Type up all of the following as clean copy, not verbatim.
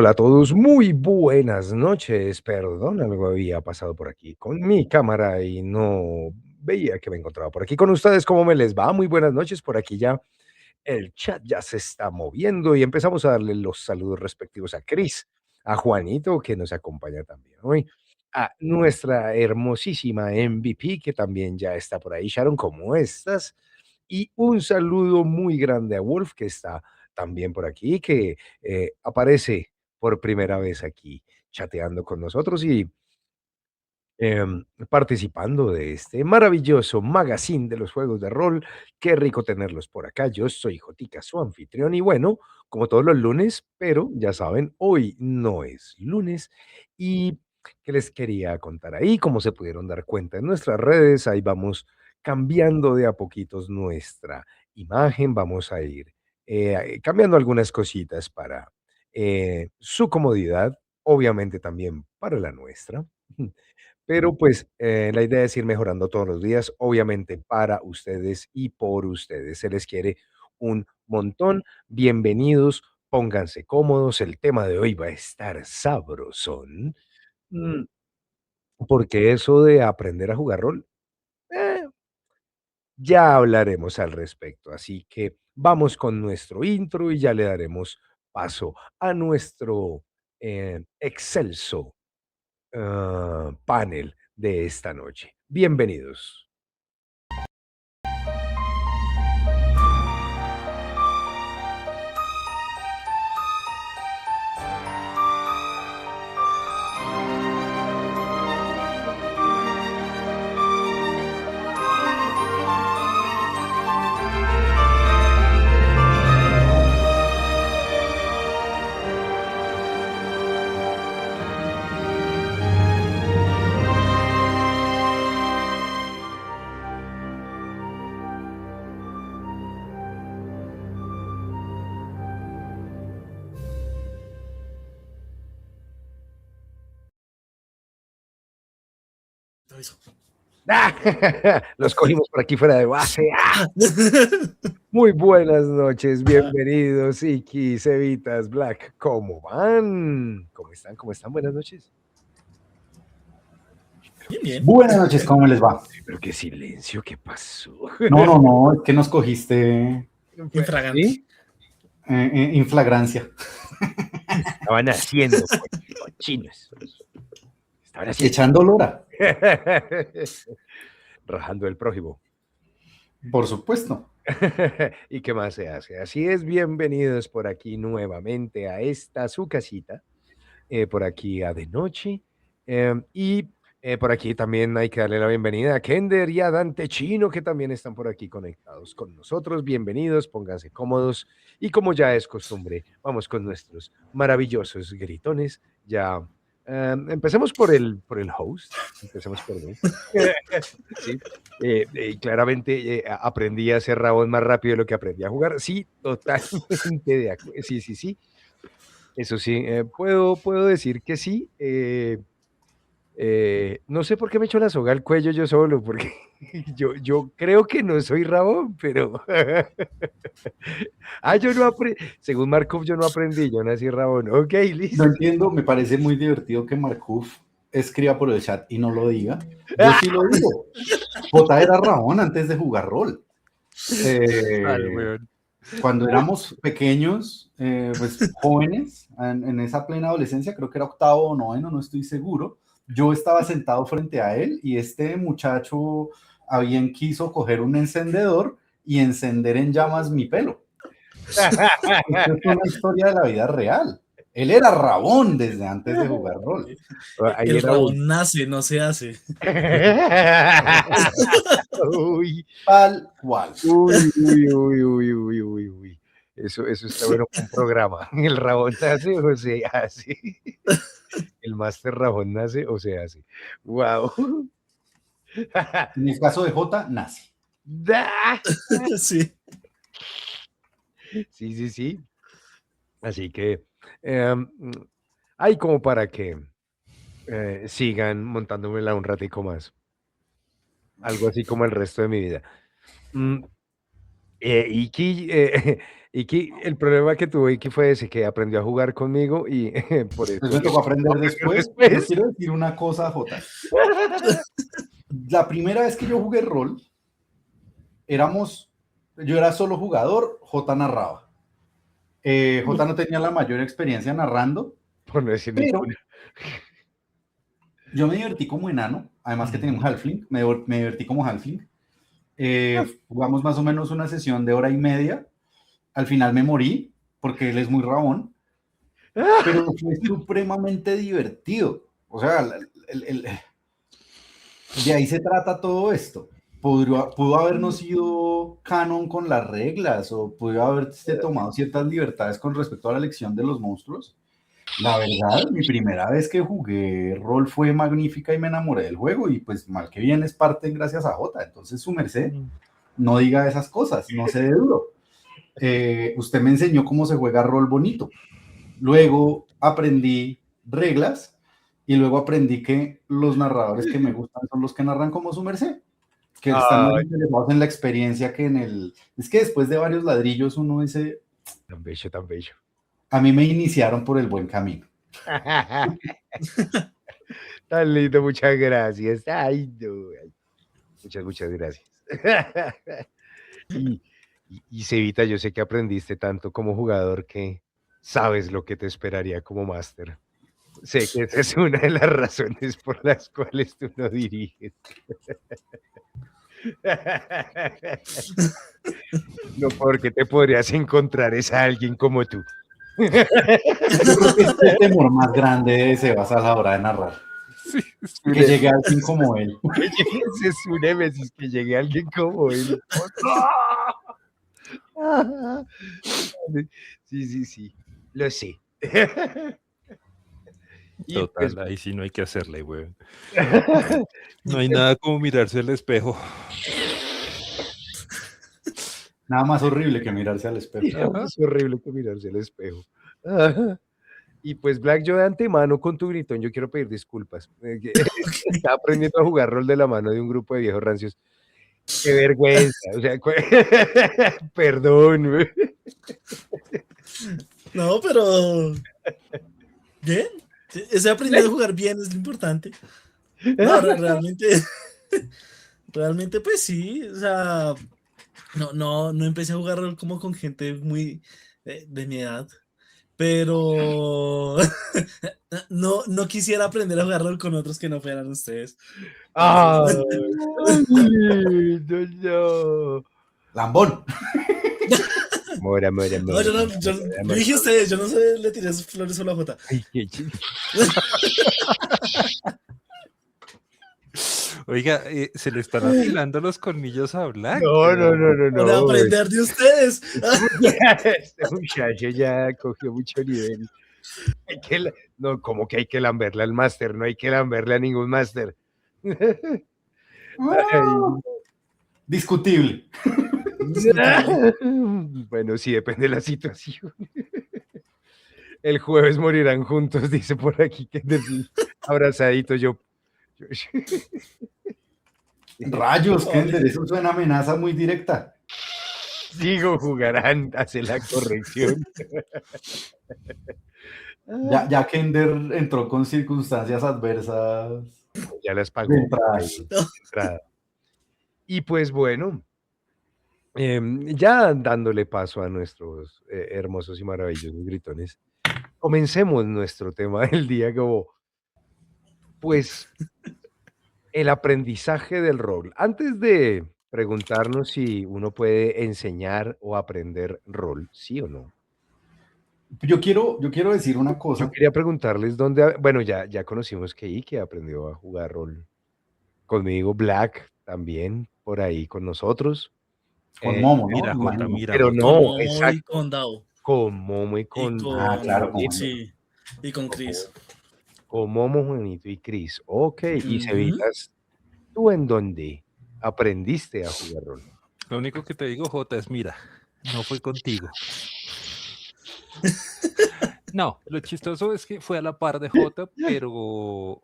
Hola a todos, muy buenas noches. Perdón, algo había pasado por aquí con mi cámara y no veía que me encontraba por aquí con ustedes. ¿Cómo me les va? Muy buenas noches. Por aquí ya el chat ya se está moviendo y empezamos a darle los saludos respectivos a Chris, a Juanito, que nos acompaña también hoy, a nuestra hermosísima MVP, que también ya está por ahí. Sharon, ¿cómo estás? Y un saludo muy grande a Wolf, que está también por aquí, que aparece por primera vez aquí chateando con nosotros y participando de este maravilloso magazine de los juegos de rol. Qué rico tenerlos por acá. Yo soy Jotica, su anfitrión, y bueno, como todos los lunes, pero ya saben, hoy no es lunes. ¿Y qué les quería contar ahí? Como se pudieron dar cuenta en nuestras redes, ahí vamos cambiando de a poquitos nuestra imagen, vamos a ir cambiando algunas cositas para su comodidad, obviamente también para la nuestra. Pero pues la idea es ir mejorando todos los días, obviamente para ustedes y por ustedes. Se les quiere un montón. Bienvenidos, pónganse cómodos. El tema de hoy va a estar sabrosón, mm, porque eso de aprender a jugar rol, eh, ya hablaremos al respecto. Así que vamos con nuestro intro y ya le daremos paso a nuestro excelso panel de esta noche. Bienvenidos. Todo eso. ¡Ah! Los cogimos por aquí fuera de base. ¡Ah! Muy buenas noches, bienvenidos, Iki, Cevitas, Black. ¿Cómo van? ¿Cómo están? ¿Cómo están? Buenas noches. Pero Bien, qué, bien. Buenas noches, ¿cómo les va? pero qué silencio, ¿qué pasó? No, es que nos cogiste Infragante. ¿Sí? en flagrancia, Estaban haciendo cochinos. Estaban haciendo. echando lora, Rajando el prójimo. por supuesto. ¿Y qué más se hace? Así es, bienvenidos por aquí nuevamente a esta su casita, por aquí a De Noche. Y por aquí también hay que darle la bienvenida a Kender y a Dante Chino, que también están por aquí conectados con nosotros. Bienvenidos, pónganse cómodos. Y como ya es costumbre, vamos con nuestros maravillosos gritones. Ya empecemos por el host, empecemos por mí. Sí, claramente aprendí a hacer rabón más rápido de lo que aprendí a jugar. Sí, totalmente de acuerdo. Sí, sí, sí. Eso sí, puedo decir que sí. No sé por qué me echo la soga al cuello yo solo, porque yo creo que no soy rabón, pero yo no aprendí, según Markov yo no aprendí, yo nací rabón. Ok, No listo. entiendo, me parece muy divertido que Markuf escriba por el chat y no lo diga. Yo sí lo digo. J era Rabón antes de jugar rol. Eh, Weón. Cuando éramos pequeños, pues jóvenes, en esa plena adolescencia, creo que era octavo o noveno, no estoy seguro, yo estaba sentado frente a él y este muchacho a bien quiso coger un encendedor y encender en llamas mi pelo. Esto es una historia de la vida real. Él era Rabón desde antes de jugar rol. Ahí El era uno. rabón nace, no se hace. Uy. Tal cual. Uy, uy, uy, uy, uy, uy, uy. Eso está bueno para un programa. El rabón nace o se hace. El máster rabón nace o se hace. Wow. En el caso de J, nace. Sí. Sí, sí, sí. Así que hay como para que sigan montándomela un ratico más. Algo así como el resto de mi vida. Mm, Iki, el problema que tuvo Iki fue ese, que aprendió a jugar conmigo y por eso Pues me tocó aprender aprendió después. Yo después. quiero decir una cosa, Jota. La primera vez que yo jugué rol, yo era solo jugador, Jota narraba. Jota no tenía la mayor experiencia narrando, Por no decir pero ninguna. yo me divertí como enano, además que tenía un halfling, me divertí como halfling. Jugamos más o menos una sesión de hora y media. Al final me morí porque él es muy rabón, pero fue supremamente divertido. O sea, de ahí se trata todo esto. Pudo habernos sido canon con las reglas o pudo haberse tomado ciertas libertades con respecto a la elección de los monstruos. La verdad, mi primera vez que jugué rol fue magnífica y me enamoré del juego y pues mal que bien es parte gracias a Jota. Entonces su merced, no diga esas cosas, no se dé duro. Usted me enseñó cómo se juega rol bonito. Luego aprendí reglas y luego aprendí que los narradores que me gustan son los que narran como su merced, que están más interesados en la experiencia que en el... Es que después de varios ladrillos uno dice... Tan bello, tan bello. A mí me iniciaron por el buen camino. Tan lindo, muchas gracias. Ay, no. Muchas gracias. Y Cevita, yo sé que aprendiste tanto como jugador que sabes lo que te esperaría como máster. Sé que esa es una de las razones por las cuales tú no diriges. No, porque te podrías encontrar es a alguien como tú. Yo creo que es el temor más grande de Sebas a la hora de narrar. Sí, que llegue alguien como él. Ese es un émesis, que llegue alguien como él. Sí, lo sé. Total, ahí sí no hay que hacerle, güey. No hay nada como mirarse al espejo. Nada más horrible que mirarse al espejo. Es horrible que mirarse al espejo. Y pues, Black, yo de antemano con tu gritón, yo quiero pedir disculpas. Estaba aprendiendo a jugar rol de la mano de un grupo de viejos rancios. Qué vergüenza. O sea, perdón. Güey. No, pero... Bien. Ese aprendiendo a jugar bien es lo importante. No, realmente, pues sí. O sea, no empecé a jugar rol como con gente muy de mi edad. Pero no quisiera aprender a jugar rol con otros que no fueran ustedes. No. Lambón. Mora. No, yo dije ustedes, yo no sé, le tiré sus flores solo a Jota. Ay, qué chido. Oiga, se le están afilando los colmillos a Black. No. Para aprender de ustedes. Este muchacho ya cogió mucho nivel. No, como que hay que lamberle al máster, no hay que lamberle a ningún máster. Discutible. Bueno, sí, depende de la situación. El jueves morirán juntos, dice por aquí, que abrazadito yo. Rayos, Kender, eso es una amenaza muy directa. Digo, jugarán, hace la corrección. Ya Kender entró con circunstancias adversas. Ya las pagó. Y pues bueno, ya dándole paso a nuestros hermosos y maravillosos gritones, comencemos nuestro tema del día, como pues el aprendizaje del rol. Antes de preguntarnos si uno puede enseñar o aprender rol, ¿sí o no? Yo quiero decir una cosa. Yo quería preguntarles dónde, bueno, ya conocimos que Ike aprendió a jugar rol conmigo, Black también por ahí con nosotros. Con Momo, ¿no? Mira, Jota, mira. Pero Jota. no, Con exacto. y con Dao. Con Momo y con... claro, con sí. Y con Chris. Con Momo, Juanito y Chris. Ok, y Cevitas, ¿tú en dónde aprendiste a jugar rol? Lo único que te digo, Jota, es mira, no fue contigo. No, lo chistoso es que fue a la par de Jota, pero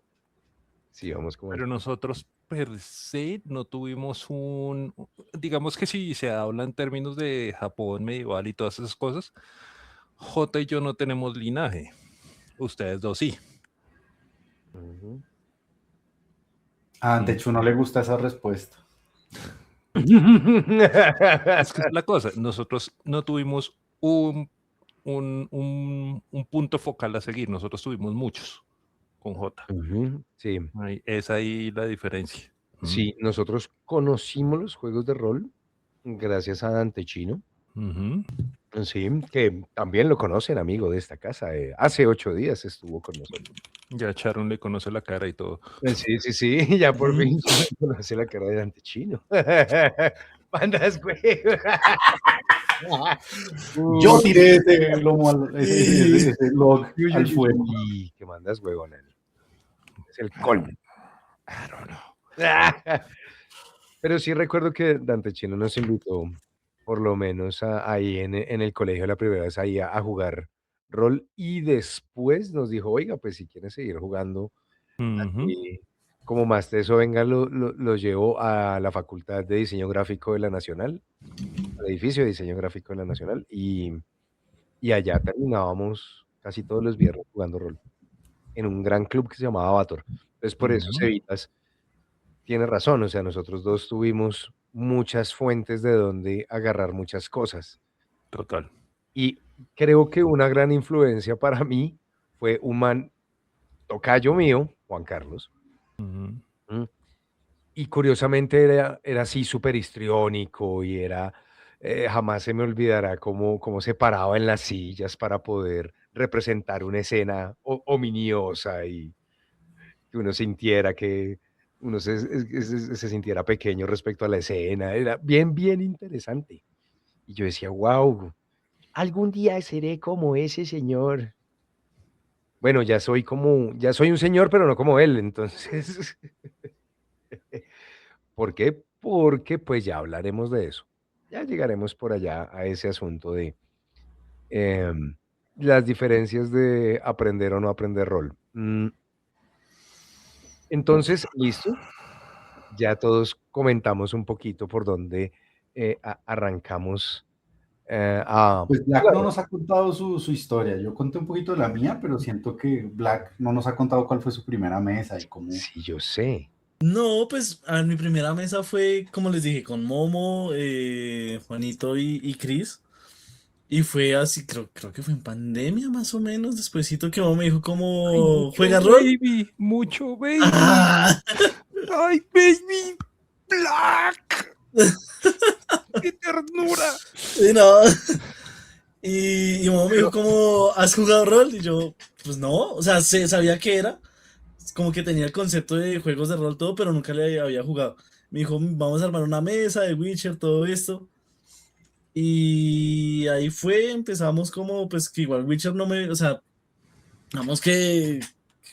Sí, vamos como... Pero nosotros per se no tuvimos digamos que si se habla en términos de Japón medieval y todas esas cosas, J y yo no tenemos linaje. Ustedes dos sí. Ujú. A Antechu no le gusta esa respuesta. Es que es la cosa, nosotros no tuvimos un punto focal a seguir, nosotros tuvimos muchos con J. Ujú, sí, Es ahí la diferencia. sí, nosotros conocimos los juegos de rol gracias a Dante Chino. Ujú. Sí, que también lo conocen, amigo de esta casa. Hace 8 días estuvo con nosotros. Ya Sharon le conoce la cara y todo. Sí, sí, sí, ya por Ujú. fin conoce la cara de Dante Chino. Mandas, güey. Yo tiré ese lomo, Sí. ese log Uy, al uy, fuego. uy, que mandas, huevón. Es el colmo. I don't know. Pero sí recuerdo que Dante Chino nos invitó, por lo menos ahí en el colegio la primera vez ahí a jugar rol y después nos dijo, oiga, pues si quieren seguir jugando Ujú. así como más de eso, venga, lo llevo a la Facultad de Diseño Gráfico de la Nacional, al edificio de Diseño Gráfico de la Nacional, y allá terminábamos casi todos los viernes jugando rol en un gran club que se llamaba Bator. Entonces, por eso, Ujú. Cevitas tiene razón, o sea, nosotros 2 tuvimos muchas fuentes de donde agarrar muchas cosas. Total. Y creo que una gran influencia para mí fue un man tocayo mío, Juan Carlos, Ujú. ¿mm? Y curiosamente era así súper histriónico y era, jamás se me olvidará cómo se paraba en las sillas para poder representar una escena ominiosa y que uno sintiera que uno se sintiera pequeño respecto a la escena, era bien, bien interesante. Y yo decía: "Guau, algún día seré como ese señor". Bueno, ya soy un señor, pero no como él, entonces, ¿por qué? Porque, pues, ya hablaremos de eso. Ya llegaremos por allá a ese asunto de, em, las diferencias de aprender o no aprender rol. Entonces, listo. Ya todos comentamos un poquito por dónde, arrancamos, a Pues Black jugar. no nos ha contado su historia. Yo conté un poquito de la mía, pero siento que Black no nos ha contado cuál fue su primera mesa y cómo. Sí, yo sé. No, pues a ver, mi primera mesa fue, como les dije, con Momo, Juanito y Chris. Y fue así, creo que fue en pandemia más o menos, despuesito que Momo me dijo Ay, como, mucho ¿juega rol? baby, mucho baby. ¡Ah! Ay, baby, Black. ¡Qué ternura! Y no. Y Momo me dijo como, ¿has jugado rol? Y yo, pues no, o sea, sabía que era, como que tenía el concepto de juegos de rol todo, pero nunca le había jugado. Me dijo, vamos a armar una mesa de Witcher, todo esto. Y ahí fue, empezamos como, pues que igual Witcher no me, o sea, vamos que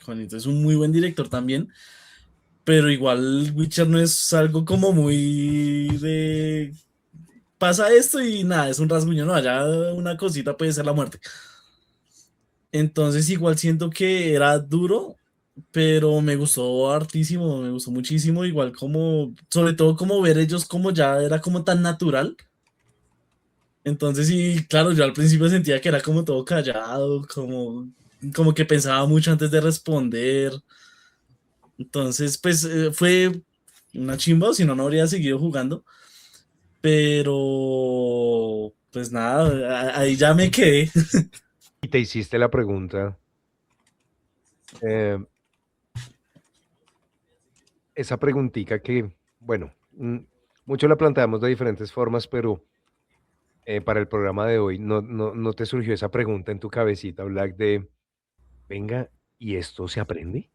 Juanito es un muy buen director también, pero igual Witcher no es algo como muy de, pasa esto y nada, es un rasguño, no, allá una cosita puede ser la muerte. Entonces igual siento que era duro, pero me gustó hartísimo, me gustó muchísimo, igual como, sobre todo como ver ellos como ya era como tan natural. Entonces sí, claro, yo al principio sentía que era como todo callado, como que pensaba mucho antes de responder. Entonces, pues fue una chimba, o si no, no habría seguido jugando. Pero, pues nada, ahí ya me quedé. Y te hiciste la pregunta, em, esa preguntita que, bueno, mucho la planteamos de diferentes formas, pero, para el programa de hoy, ¿no te surgió esa pregunta en tu cabecita, Black, de: "Venga, ¿y esto se aprende?"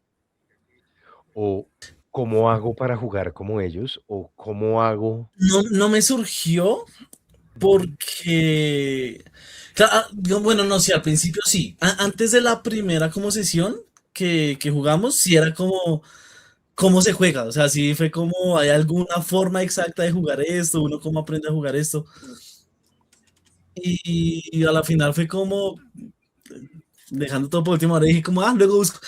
O, ¿cómo hago para jugar como ellos? O, ¿cómo hago? No, no me surgió Ujú. porque, bueno, no, sí, al principio sí. Antes de la primera como sesión que jugamos, sí era como cómo se juega, o sea, sí fue como hay alguna forma exacta de jugar esto, uno cómo aprende a jugar esto. Y a la final fue como dejando todo por última hora, dije como, luego busco.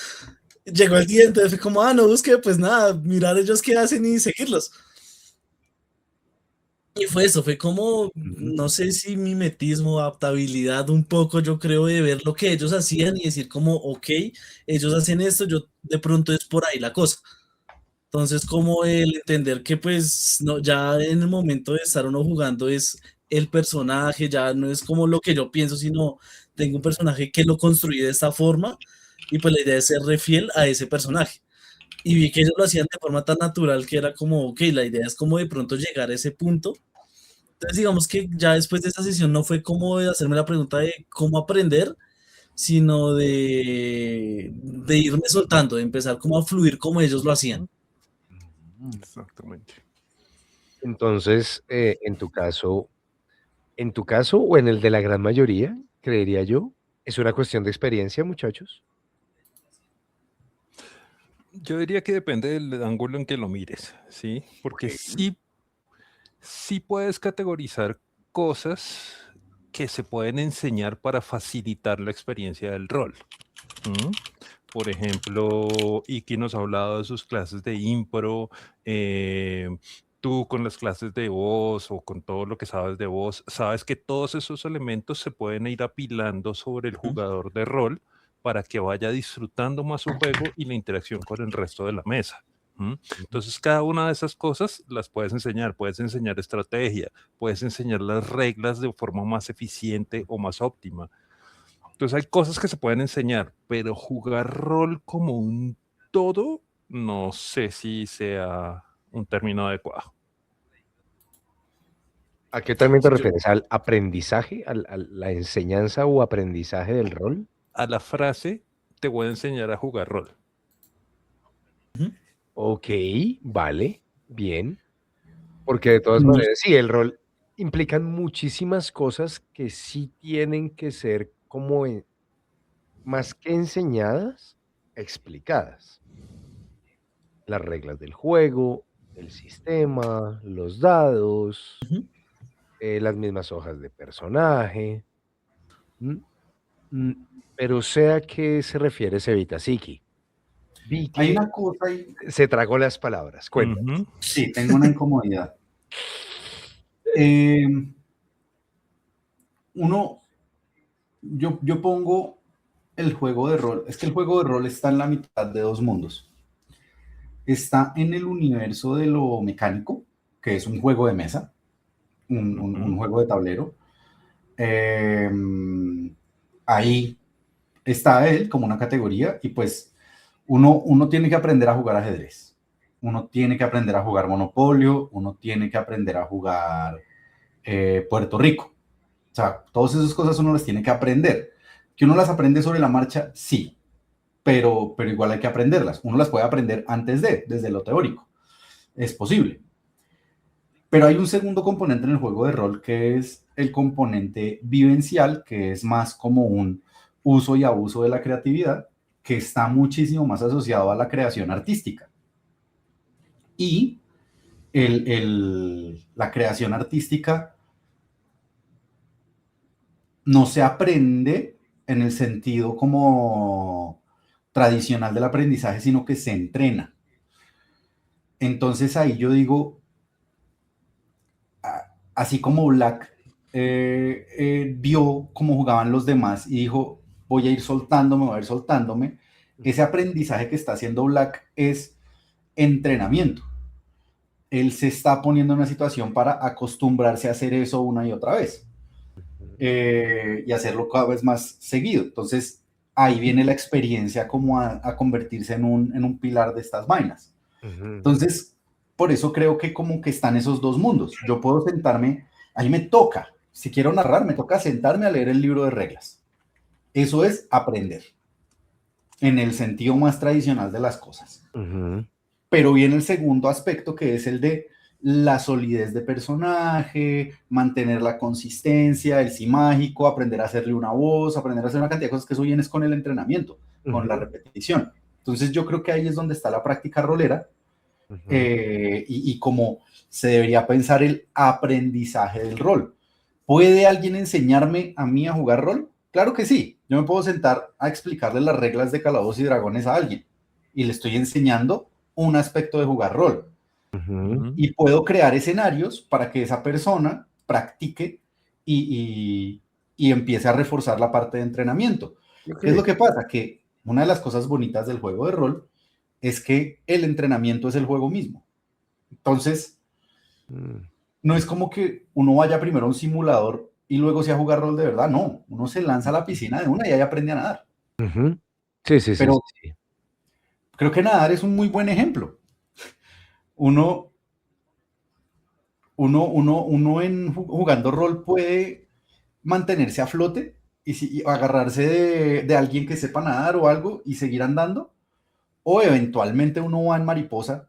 Llegó el día, entonces fue como, no busque, pues nada, mirar ellos qué hacen y seguirlos. Y fue eso, fue como, Ujú. no sé si mimetismo, adaptabilidad un poco, yo creo, de ver lo que ellos hacían y decir como, ok, ellos hacen esto, yo de pronto es por ahí la cosa. Entonces, como el entender que pues no, ya en el momento de estar uno jugando es el personaje, ya no es como lo que yo pienso, sino tengo un personaje que lo construí de esta forma y pues la idea es ser re fiel a ese personaje. Y vi que ellos lo hacían de forma tan natural que era como, ok, la idea es como de pronto llegar a ese punto. Entonces, digamos que ya después de esta sesión no fue como de hacerme la pregunta de cómo aprender, sino de irme soltando, de empezar como a fluir como ellos lo hacían. Exactamente. Entonces, en tu caso o en el de la gran mayoría, creería yo, es una cuestión de experiencia, muchachos. Yo diría que depende del ángulo en que lo mires, ¿sí? Porque Okey. sí puedes categorizar cosas que se pueden enseñar para facilitar la experiencia del rol. ¿M? Por ejemplo, Iki nos ha hablado de sus clases de impro, tú con las clases de voz o con todo lo que sabes de voz, sabes que todos esos elementos se pueden ir apilando sobre el jugador de rol para que vaya disfrutando más su juego y la interacción con el resto de la mesa. ¿M? Entonces, cada una de esas cosas las puedes enseñar estrategia, puedes enseñar las reglas de forma más eficiente o más óptima. Entonces hay cosas que se pueden enseñar, pero jugar rol como un todo, no sé si sea un término adecuado. ¿A qué también te Yo- refieres? ¿Al aprendizaje, a la enseñanza o aprendizaje del rol? a la frase, te voy a enseñar a jugar rol. Ujú. Okey, vale, bien. Porque de todas No, maneras, sí, el rol implican muchísimas cosas que sí tienen que ser como más que enseñadas, explicadas. Las reglas del juego, el sistema, los dados, Ujú. las mismas hojas de personaje, ¿mm? Mm, pero sé a qué se refiere Cevita-Siki. Vi hay que una cosa ahí, se tragó las palabras, cuéntame. Ujú. sí, tengo una incomodidad. Eh, uno, yo pongo el juego de rol, es que el juego de rol está en la mitad de dos mundos. Está en el universo de lo mecánico, que es un juego de mesa, un Ujú. juego de tablero. Eh, ahí está él como una categoría y pues uno tiene que aprender a jugar ajedrez, uno tiene que aprender a jugar Monopolio, uno tiene que aprender a jugar Puerto Rico. O sea, todas esas cosas uno las tiene que aprender. Que uno las aprende sobre la marcha, sí, pero igual hay que aprenderlas. Uno las puede aprender antes desde lo teórico. Es posible. Pero hay un segundo componente en el juego de rol que es el componente vivencial, que es más como un uso y abuso de la creatividad, que está muchísimo más asociado a la creación artística. Y la creación artística no se aprende en el sentido como tradicional del aprendizaje, sino que se entrena. Entonces ahí yo digo, así como Black vio cómo jugaban los demás y dijo, voy a ir soltándome, voy a ir soltándome, ese aprendizaje que está haciendo Black es entrenamiento. Él se está poniendo en una situación para acostumbrarse a hacer eso una y otra vez y hacerlo cada vez más seguido. Entonces, ahí viene la experiencia como a convertirse en un pilar de estas vainas. Ujú. Entonces, por eso creo que como que están esos dos mundos. Yo puedo sentarme, ahí me toca, si quiero narrar, me toca sentarme a leer el libro de reglas. Eso es aprender, en el sentido más tradicional de las cosas. Ujú. Pero viene el segundo aspecto que es el de la solidez de personaje, mantener la consistencia, el sí mágico, aprender a hacerle una voz, aprender a hacer una cantidad de cosas que eso viene con el entrenamiento, con la Ujú. repetición. Entonces yo creo que ahí es donde está la práctica rolera Ujú. y cómo se debería pensar el aprendizaje del rol. ¿Puede alguien enseñarme a mí a jugar rol? Claro que sí. Yo me puedo sentar a explicarle las reglas de Calabozos y Dragones a alguien. y le estoy enseñando un aspecto de jugar rol. Ujú. Y puedo crear escenarios para que esa persona practique y empiece a reforzar la parte de entrenamiento. Ok. ¿Qué es lo que pasa? Que una de las cosas bonitas del juego de rol es que el entrenamiento es el juego mismo. Entonces, Mm. no es como que uno vaya primero a un simulador y luego sea a jugar rol de verdad. No, uno se lanza a la piscina de una y ahí aprende a nadar. Ujú. Sí, sí, sí, sí, Pero sí. creo que nadar es un muy buen ejemplo. Uno, jugando rol puede mantenerse a flote y agarrarse de alguien que sepa nadar o algo y seguir andando, o eventualmente uno va en mariposa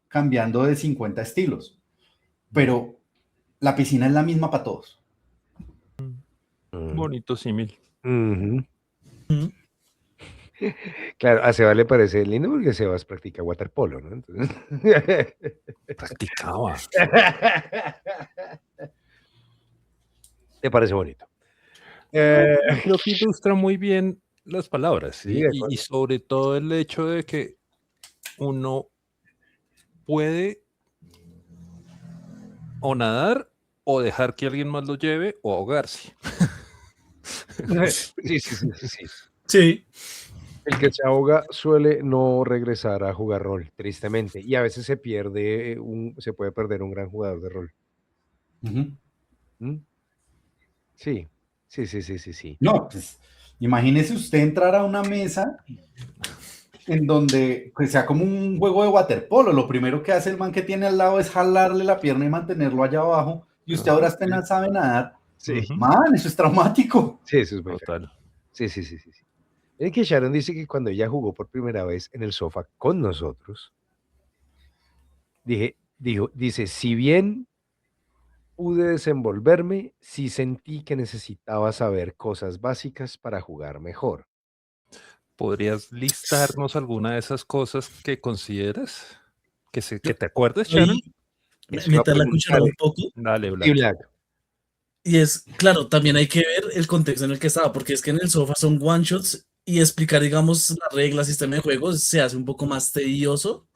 cambiando de 50 estilos, pero la piscina es la misma para todos. Mm. Bonito símil. Ujú. Ujú. Claro, a Seba le parece lindo porque Sebas practica waterpolo, ¿no? Entonces... Practicaba. ¿Te parece bonito? Eh, Creo que ilustra muy bien las palabras, sí, ¿sí? de Y acuerdo. sobre todo el hecho de que uno puede o nadar o dejar que alguien más lo lleve o ahogarse. Sí, sí, sí, sí, sí. Sí, El que se ahoga suele no regresar a jugar rol, tristemente, y a veces se puede perder un gran jugador de rol. Ujú. ¿Mm? Sí, sí, sí, sí, sí, sí. No, pues imagínese usted entrar a una mesa en donde pues, sea como un juego de waterpolo. Lo primero que hace el man que tiene al lado es jalarle la pierna y mantenerlo allá abajo. Y usted Ajá, ahora sí, apenas sabe nadar. sí, Ujú. Man, eso es traumático. sí, eso es muy feo. Total. Sí, sí, sí, sí, sí. Es que Sharon dice que cuando ella jugó por primera vez en el sofá con nosotros, dice, si bien pude desenvolverme, sí sentí que necesitaba saber cosas básicas para jugar mejor. ¿Podrías listarnos alguna de esas cosas que consideras? Que yo te acuerdes, Sharon? voy a Eso iba a meter la cuchara preguntar. un poco. Dale, Sí, Black. Black. Y es, claro, también hay que ver el contexto en el que estaba, porque es que en el sofá son one shots y explicar, digamos, las reglas, sistema de juegos se hace un poco más tedioso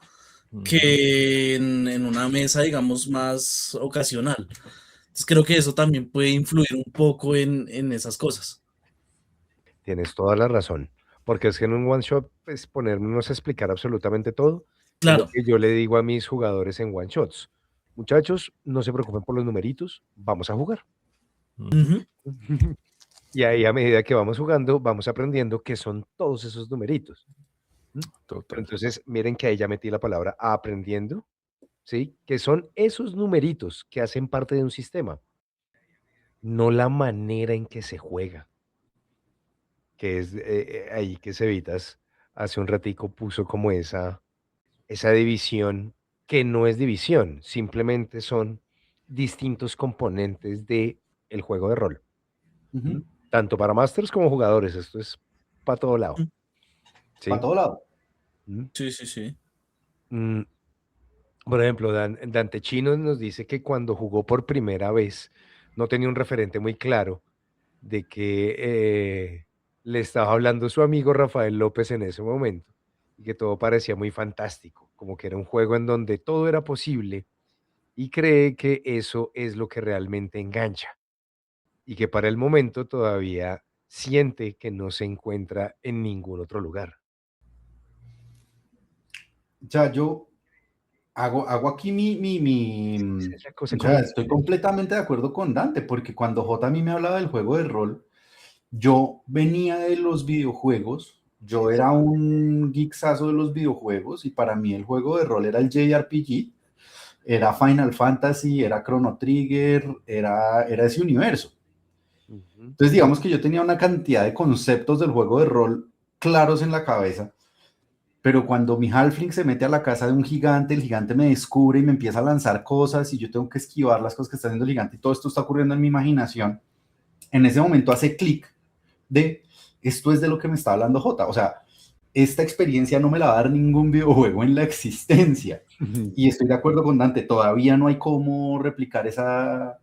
Ujú. que en una mesa, digamos, más ocasional. Entonces creo que eso también puede influir un poco en esas cosas. Tienes toda la razón, porque es que en un one shot, pues, ponernos a explicar absolutamente todo, es lo Claro. que yo le digo a mis jugadores en one shots. Muchachos, no se preocupen por los numeritos, vamos a jugar. Ujú. Ujú. Y ahí a medida que vamos jugando, vamos aprendiendo qué son todos esos numeritos. ¿M? Pero Total. entonces, miren que ahí ya metí la palabra aprendiendo, ¿sí? Que son esos numeritos que hacen parte de un sistema, no la manera en que se juega. Que es, ahí que Cevitas hace un ratico puso como esa división, que no es división, simplemente son distintos componentes de el juego de rol, ¿mm? Ujú. Tanto para masters como jugadores, esto es para todo lado, Para ¿sí? todo lado. ¿Mm? Sí, sí, sí. Mm, por ejemplo, Dante Chino nos dice que cuando jugó por primera vez no tenía un referente muy claro de que le estaba hablando su amigo Rafael López en ese momento y que todo parecía muy fantástico, como que era un juego en donde todo era posible y cree que eso es lo que realmente engancha y que para el momento todavía siente que no se encuentra en ningún otro lugar. Ya yo hago aquí Esa es la cosa con ya los estoy números. completamente de acuerdo con Dante, porque cuando J a mí me hablaba del juego de rol, yo venía de los videojuegos, yo era un geeksazo de los videojuegos y para mí el juego de rol era el JRPG, era Final Fantasy, era Chrono Trigger, era ese universo. Ujú. Entonces digamos que yo tenía una cantidad de conceptos del juego de rol claros en la cabeza, pero cuando mi halfling se mete a la casa de un gigante, el gigante me descubre y me empieza a lanzar cosas y yo tengo que esquivar las cosas que está haciendo el gigante y todo esto está ocurriendo en mi imaginación. En ese momento hace clic de esto es de lo que me está hablando J. O sea, esta experiencia no me la va a dar ningún videojuego en la existencia. Y estoy de acuerdo con Dante, todavía no hay cómo replicar esa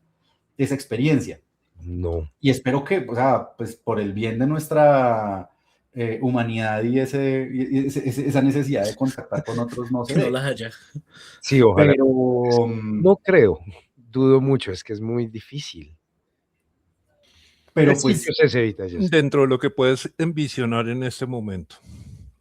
experiencia. No. Y espero que, o sea, pues por el bien de humanidad y esa necesidad de contactar con otros no se Que no ve. las haya. Sí, ojalá. Pero, No creo, dudo mucho, es que es muy difícil. pero Sí, yo pues sé, Cevita, yo sé. Dentro de lo que puedes envisionar en este momento.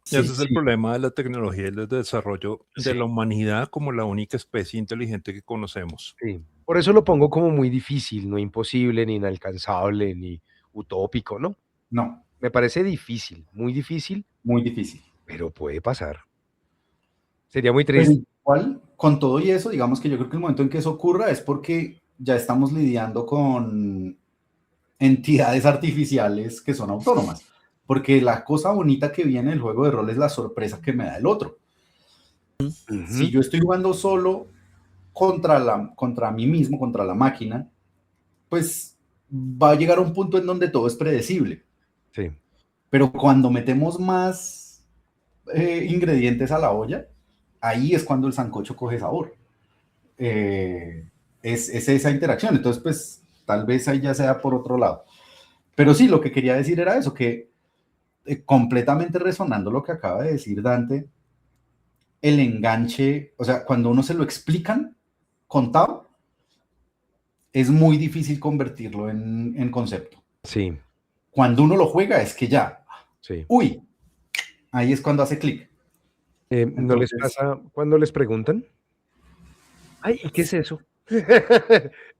Ese sí, es el problema de la tecnología y el desarrollo de Sí, la humanidad como la única especie inteligente que conocemos. sí. Por eso lo pongo como muy difícil, no imposible, ni inalcanzable, ni utópico, ¿no? no, Me parece difícil, muy difícil, muy difícil. pero puede pasar. Sería muy Pero triste. igual, con todo y eso, digamos que yo creo que el momento en que eso ocurra es porque ya estamos lidiando con entidades artificiales que son autónomas. Porque la cosa bonita que viene del juego de rol es la sorpresa que me da el otro. Si Ujú, yo estoy jugando solo contra mí mismo, contra la máquina, pues va a llegar a un punto en donde todo es predecible. sí, Pero cuando metemos más ingredientes a la olla, ahí es cuando el sancocho coge sabor. Eh, es esa interacción. Entonces, pues tal vez ahí ya sea por otro lado. Pero sí, lo que quería decir era eso, que completamente resonando lo que acaba de decir Dante, el enganche, o sea, cuando uno se lo explican contado, es muy difícil convertirlo en concepto. sí, Cuando uno lo juega es que ya, sí. uy, ahí es cuando hace clic. ¿No les Entonces, pasa cuando les preguntan? Ay, ¿y qué es eso?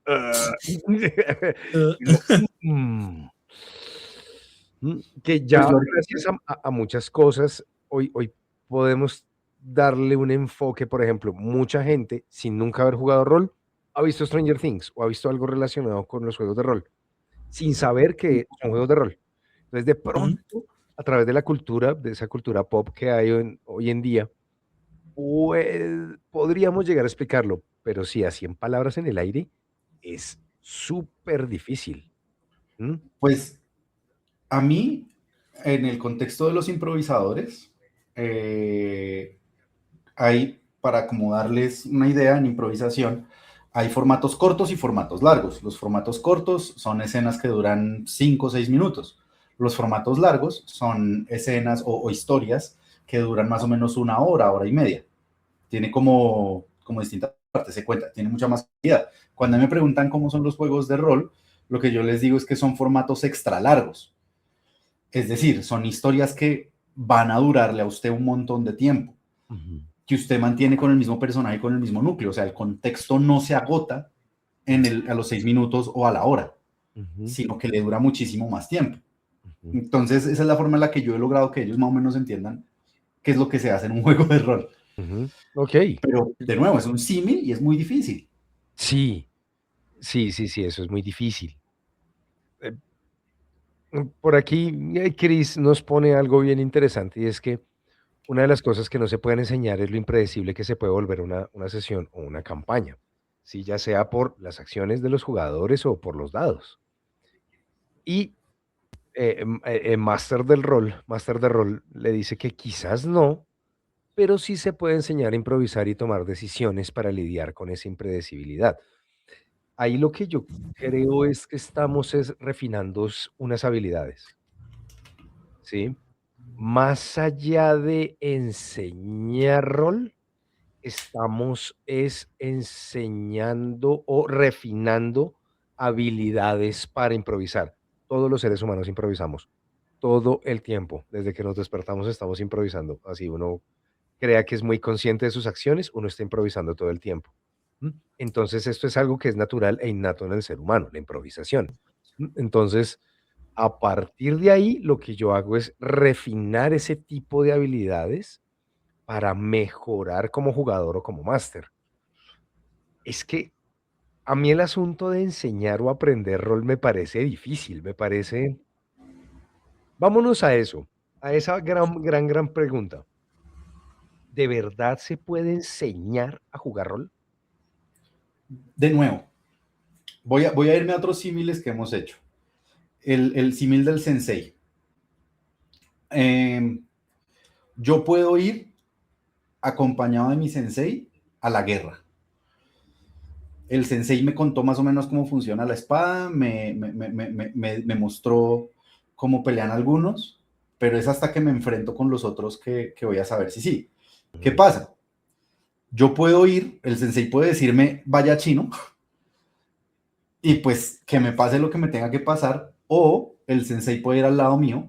Ah, y uno, mm, que pues ya yo ahorita, gracias a muchas cosas, hoy podemos darle un enfoque, por ejemplo, mucha gente, sin nunca haber jugado rol, ha visto Stranger Things, o ha visto algo relacionado con los juegos de rol, sin saber que son juegos de rol. Entonces, de Ujú. pronto, a través de la cultura, de esa cultura pop que hay hoy en día, pues, podríamos llegar a explicarlo, pero sí, así en palabras en el aire, es súper difícil. ¿Mm? pues a mí, en el contexto de los improvisadores, hay, para como darles una idea en improvisación, hay formatos cortos y formatos largos. Los formatos cortos son escenas que duran 5 o 6 minutos. Los formatos largos son escenas o historias que duran más o menos una hora, hora y media. Tiene como distintas partes, se cuenta, tiene mucha más calidad. Cuando me preguntan cómo son los juegos de rol, lo que yo les digo es que son formatos extra largos. Es decir, son historias que van a durarle a usted un montón de tiempo, Ujú, que usted mantiene con el mismo personaje, con el mismo núcleo. O sea, el contexto no se agota a los 6 minutos o a la hora, ujú, sino que le dura muchísimo más tiempo. ujú. Entonces, esa es la forma en la que yo he logrado que ellos más o menos entiendan qué es lo que se hace en un juego de rol. Ujú. Okey. Pero, de nuevo, es un símil y es muy difícil. Sí, sí, sí, sí, eso es muy difícil. Eh, por aquí, Chris nos pone algo bien interesante, y es que una de las cosas que no se pueden enseñar es lo impredecible que se puede volver una sesión o una campaña, sí, ya sea por las acciones de los jugadores o por los dados. Y, Máster del Rol le dice que quizás no, pero sí se puede enseñar a improvisar y tomar decisiones para lidiar con esa impredecibilidad. Ahí lo que yo creo es que estamos es refinando unas habilidades, ¿sí? Más allá de enseñar rol, estamos es enseñando o refinando habilidades para improvisar. Todos los seres humanos improvisamos, todo el tiempo. Desde que nos despertamos estamos improvisando. Así uno crea que es muy consciente de sus acciones, uno está improvisando todo el tiempo. Entonces, esto es algo que es natural e innato en el ser humano, la improvisación. Entonces, a partir de ahí, lo que yo hago es refinar ese tipo de habilidades para mejorar como jugador o como máster. Es que a mí el asunto de enseñar o aprender rol me parece difícil, me parece. Vámonos a eso, a esa gran pregunta. ¿De verdad se puede enseñar a jugar rol? De nuevo, voy a irme a otros símiles que hemos hecho. El símil del sensei. Eh, yo puedo ir acompañado de mi sensei a la guerra. El sensei me contó más o menos cómo funciona la espada, me mostró cómo pelean algunos, pero es hasta que me enfrento con los otros que voy a saber si sí. ¿Qué pasa? Yo puedo ir, el sensei puede decirme, vaya chino, y pues que me pase lo que me tenga que pasar, o el sensei puede ir al lado mío,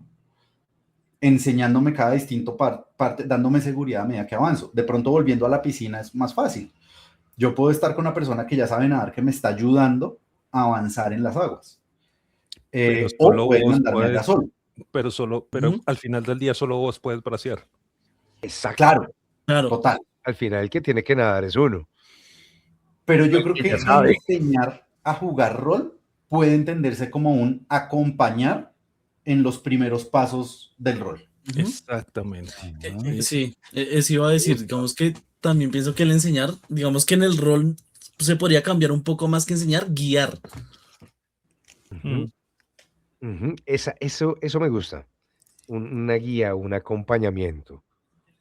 enseñándome cada distinto parte, dándome seguridad a medida que avanzo. De pronto, volviendo a la piscina es más fácil. Yo puedo estar con una persona que ya sabe nadar, que me está ayudando a avanzar en las aguas. Pero O solo puede vos mandarme allá puedes, solo. pero Ujú. al final del día solo vos puedes bracear. Exacto. Claro, Claro. total. Al final el que tiene que nadar es uno. Pero yo El creo que que ya sabe. enseñar a jugar rol puede entenderse como un acompañar en los primeros pasos del rol. Ujú. Exactamente. Sí, eso iba a decir, digamos que también pienso que el enseñar, digamos que en el rol se podría cambiar un poco más que enseñar, guiar. Ujú, ujú. Eso me gusta. Una guía, un acompañamiento,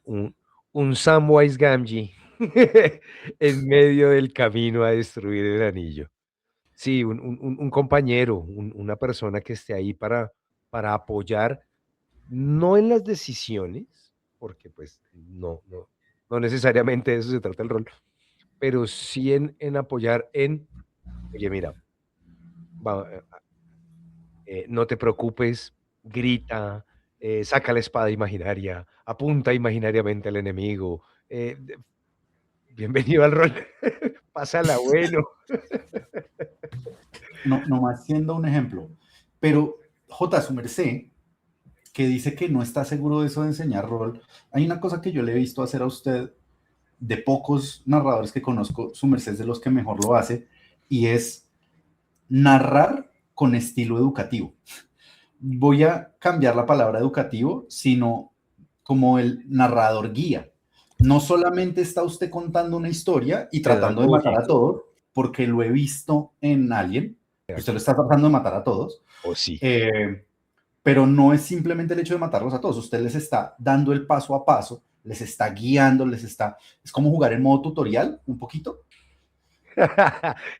un Samwise Gamgee en medio del camino a destruir el anillo. Sí, un compañero, una persona que esté ahí para apoyar, no en las decisiones, porque pues no necesariamente de eso se trata el rol, pero sí en apoyar en, oye, mira, va, no te preocupes, grita, saca la espada imaginaria, apunta imaginariamente al enemigo. Bienvenido al rol, pásala bueno. No, nomás siendo un ejemplo. Pero J. su merced, que dice que no está seguro de eso de enseñar rol, hay una cosa que yo le he visto hacer a usted, de pocos narradores que conozco, su merced es de los que mejor lo hace, y es narrar con estilo educativo. Voy a cambiar la palabra educativo, sino como el narrador guía. No solamente está usted contando una historia y tratando de matar a Pedagógico, todos, porque lo he visto en Alien, de que usted lo acuerdo. está tratando de matar a todos, O sí. pero no es simplemente el hecho de matarlos a todos, usted les está dando el paso a paso, les está guiando, es como jugar en modo tutorial un poquito,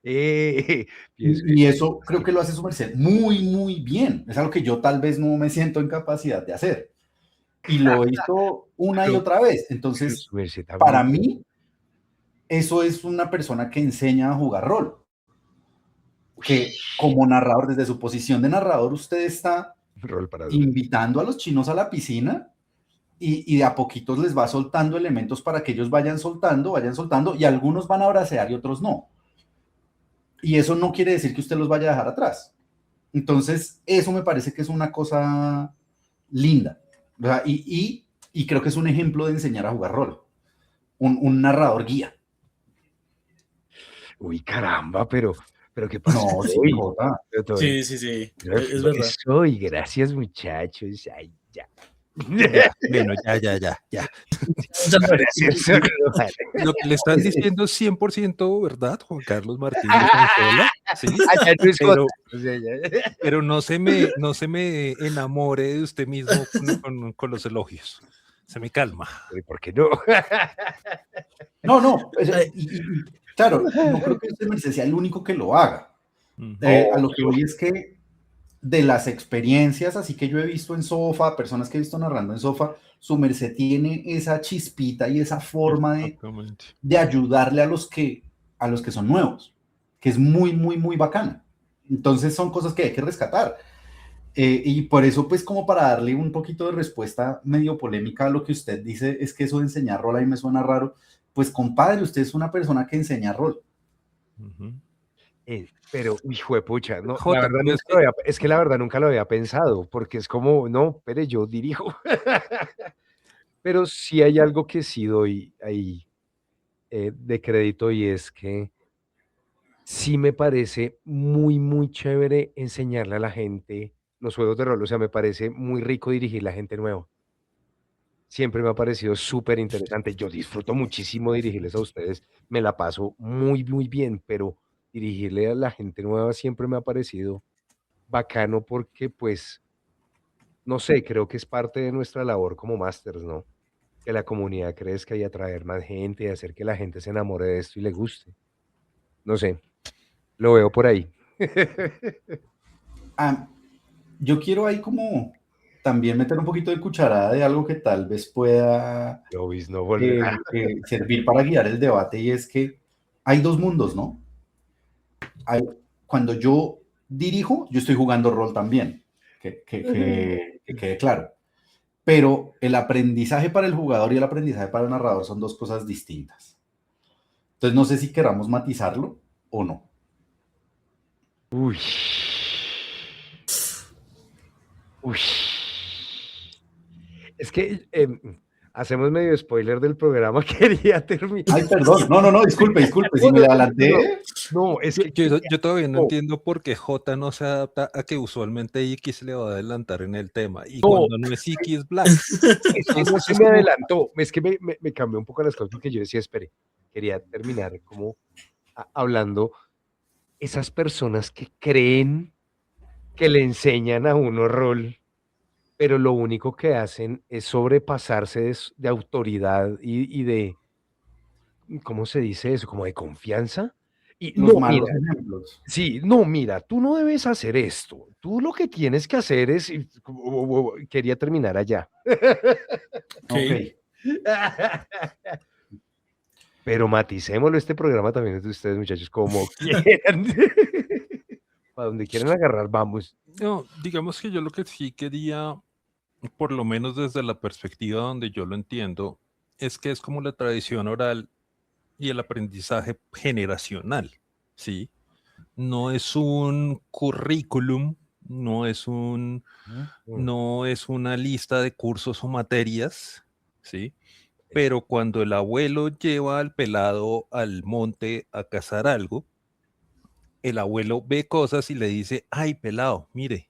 Pienso y eso creo que lo hace su merced muy, muy bien. Es algo que yo tal vez no me siento en capacidad de hacer. Y lo hizo una y pero otra vez. pero Entonces, su merced para también mí, eso es una persona que enseña a jugar rol. Que como narrador, desde su posición de narrador, usted está rol para dos. invitando a los chinos a la piscina y de a poquitos les va soltando elementos para que ellos vayan soltando, y algunos van a bracear y otros no. Y eso no quiere decir que usted los vaya a dejar atrás. Entonces, eso me parece que es una cosa linda. O sea, y creo que es un ejemplo de enseñar a jugar rol. Un narrador guía. Uy, caramba, pero ¿qué pasó No, sí, hoy? Jota. Pero todo Sí, sí, sí, es reflejo que verdad. soy. Gracias, muchachos. Ay, ya. Ya, bueno, ya. Muchas Ahora sí gracias. es solo vale. Lo que le están diciendo es 100% verdad, Juan Carlos Martínez Anzola, ¿sí? Ah, ya no es Jota. Pero, O sea, ya. pero no se me enamore de usted mismo con los elogios. Se me calma. ¿Y por qué no? No, Ay, claro, no creo que este merced sea el único que lo haga. Ujú. A lo que Obvio. voy es que de las experiencias, así que yo he visto en Sofa, personas que he visto narrando en Sofa, su merced tiene esa chispita y esa forma Exactamente. de ayudarle a los que son nuevos, que es muy, muy, muy bacana. Entonces son cosas que hay que rescatar. Y por eso, pues como para darle un poquito de respuesta medio polémica a lo que usted dice, es que eso de enseñar rol a mí me suena raro. Pues compadre, usted es una persona que enseña rol. Ujú. Pero, hijo de pucha, no, la Jota, verdad pero es nunca que lo había, es que la verdad nunca lo había pensado, porque es como, no, espere, yo dirijo. Pero sí hay algo que sí doy ahí de crédito y es que sí me parece muy, muy chévere enseñarle a la gente los juegos de rol. O sea, me parece muy rico dirigir a gente nueva. Siempre me ha parecido súper interesante. Yo disfruto muchísimo dirigirles a ustedes. Me la paso muy, muy bien, pero dirigirle a la gente nueva siempre me ha parecido bacano porque, pues, no sé, creo que es parte de nuestra labor como masters, ¿no? Que la comunidad crezca y atraer más gente y hacer que la gente se enamore de esto y le guste. No sé, lo veo por ahí. Ah, yo quiero ahí como también meter un poquito de cucharada de algo que tal vez pueda Lobis no volverá. servir para guiar el debate, y es que hay dos mundos, ¿no? Cuando yo dirijo, yo estoy jugando rol también, que quede claro. Pero el aprendizaje para el jugador y el aprendizaje para el narrador son dos cosas distintas. Entonces no sé si queramos matizarlo o no. Uy. Uy. Es que hacemos medio spoiler del programa, quería terminar. Ay, perdón. No, disculpe, si me le adelanté. No, es que Yo todavía no entiendo por qué J no se adapta a que usualmente Iki se le va a adelantar en el tema. Y cuando no es Iki es Black. es que no se me adelantó. Es que me cambió un poco las cosas porque yo decía, espere, quería terminar como hablando esas personas que creen que le enseñan a uno rol, pero lo único que hacen es sobrepasarse de autoridad y de, ¿cómo se dice eso? Como de confianza. Y Los no, malos mira, ejemplos. sí, no, mira, tú no debes hacer esto. Tú lo que tienes que hacer es, quería terminar allá. Ok. Pero maticémoslo, este programa también es de ustedes, muchachos, como quieran. Para donde quieran agarrar, vamos. No, digamos que yo lo que sí quería, por lo menos desde la perspectiva donde yo lo entiendo, es que es como la tradición oral y el aprendizaje generacional, ¿sí? No es un currículum, no es una lista de cursos o materias, ¿sí? Pero cuando el abuelo lleva al pelado al monte a cazar algo, el abuelo ve cosas y le dice, ay, pelado, mire,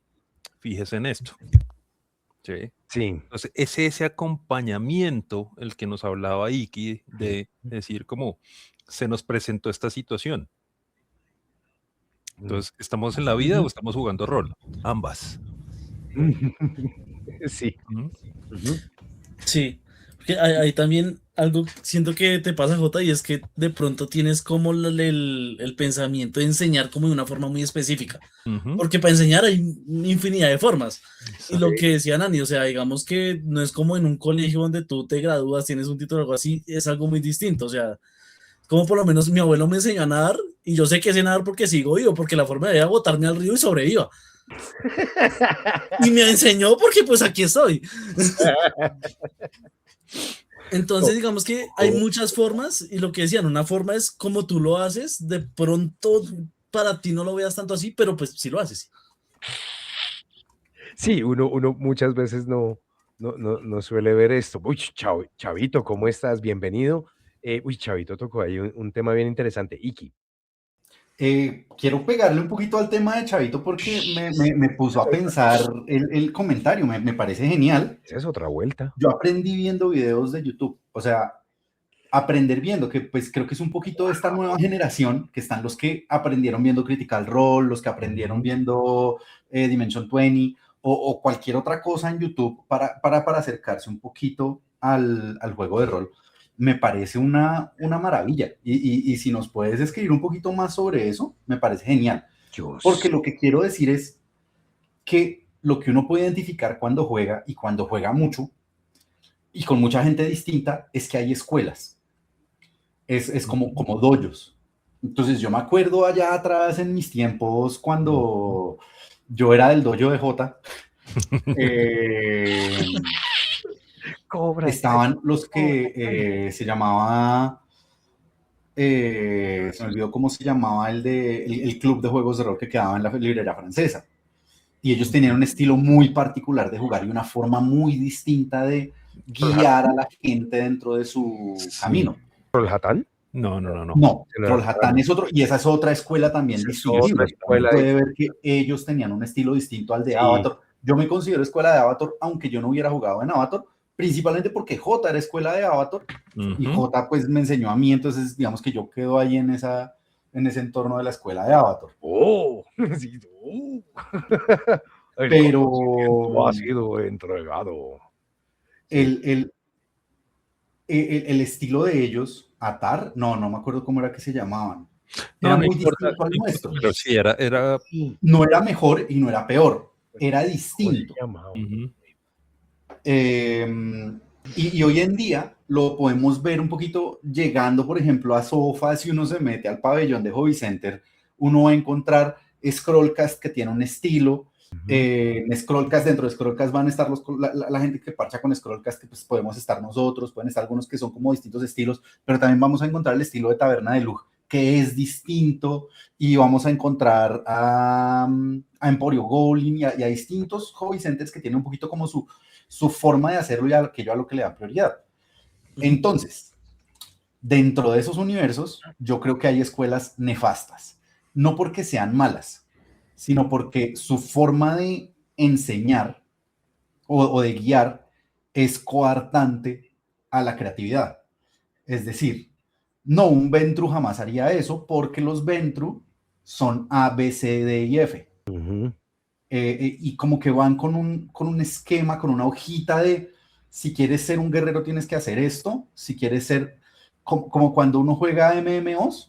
fíjese en esto. ¿Sí? Sí. Entonces, es ese acompañamiento el que nos hablaba Iki de decir como se nos presentó esta situación. Entonces, ¿estamos en la vida o estamos jugando rol? Ambas. Sí. Sí, porque hay también algo, siento que te pasa, Jota, y es que de pronto tienes como el pensamiento de enseñar como de una forma muy específica, porque para enseñar hay infinidad de formas. Y lo que decía Nani, o sea, digamos que no es como en un colegio donde tú te gradúas, tienes un título o algo así, es algo muy distinto, o sea, como por lo menos mi abuelo me enseñó a nadar, y yo sé que sé nadar porque sigo vivo, porque la forma de botarme al río y sobreviva. Y me enseñó porque pues aquí estoy. Entonces digamos que hay muchas formas, y lo que decían, una forma es como tú lo haces, de pronto para ti no lo veas tanto así, pero pues sí lo haces. Sí, uno muchas veces no suele ver esto. Uy, Chavito, ¿cómo estás? Bienvenido. Uy, Chavito tocó ahí un tema bien interesante. Iki. Quiero pegarle un poquito al tema de Chavito porque me puso a pensar el comentario, me parece genial. Esa es otra vuelta. Yo aprendí viendo videos de YouTube, o sea, aprender viendo, que pues creo que es un poquito de esta nueva generación, que están los que aprendieron viendo Critical Role, los que aprendieron viendo Dimension 20 o cualquier otra cosa en YouTube para acercarse un poquito al juego de rol. Me parece una maravilla. Y si nos puedes escribir un poquito más sobre eso, me parece genial. Porque lo que quiero decir es que lo que uno puede identificar cuando juega y cuando juega mucho y con mucha gente distinta es que hay escuelas. Es como dojos. Entonces yo me acuerdo allá atrás en mis tiempos cuando yo era del dojo de Jota. Estaban los que se llamaba, se me olvidó cómo se llamaba el club de juegos de rol que quedaba en la librería francesa. Y ellos tenían un estilo muy particular de jugar y una forma muy distinta de guiar a la gente dentro de su camino. ¿Trollhattan? No. No, Trollhattan es otro, y esa es otra escuela también distinguible. Puede ver que ellos tenían un estilo distinto al de Avatar. Yo me considero escuela de Avatar, aunque yo no hubiera jugado en Avatar, principalmente porque J era escuela de Avatar, y J pues me enseñó a mí, entonces digamos que yo quedo ahí en ese entorno de la escuela de Avatar. Pero ha sido entregado. El estilo de ellos, Atar, no me acuerdo cómo era que se llamaban. Era muy distinto al nuestro. Pero sí, no era mejor y no era peor, era distinto. Y hoy en día lo podemos ver un poquito llegando, por ejemplo, a sofás. Si uno se mete al pabellón de Hobby Center, uno va a encontrar Scrollcast que tiene un estilo. En Scrollcast, dentro de Scrollcast van a estar la gente que parcha con Scrollcast, que pues podemos estar nosotros, pueden estar algunos que son como distintos estilos, pero también vamos a encontrar el estilo de Taberna de Lug, que es distinto, y vamos a encontrar a Emporio Goblin y a distintos Hobby Centers que tienen un poquito como su forma de hacerlo y a lo que le da prioridad. Entonces, dentro de esos universos, yo creo que hay escuelas nefastas, no porque sean malas, sino porque su forma de enseñar o de guiar es coartante a la creatividad. Es decir, no, un Ventru jamás haría eso porque los Ventru son A, B, C, D y F. Y como que van con un esquema, con una hojita de si quieres ser un guerrero tienes que hacer esto, si quieres ser como cuando uno juega MMOs,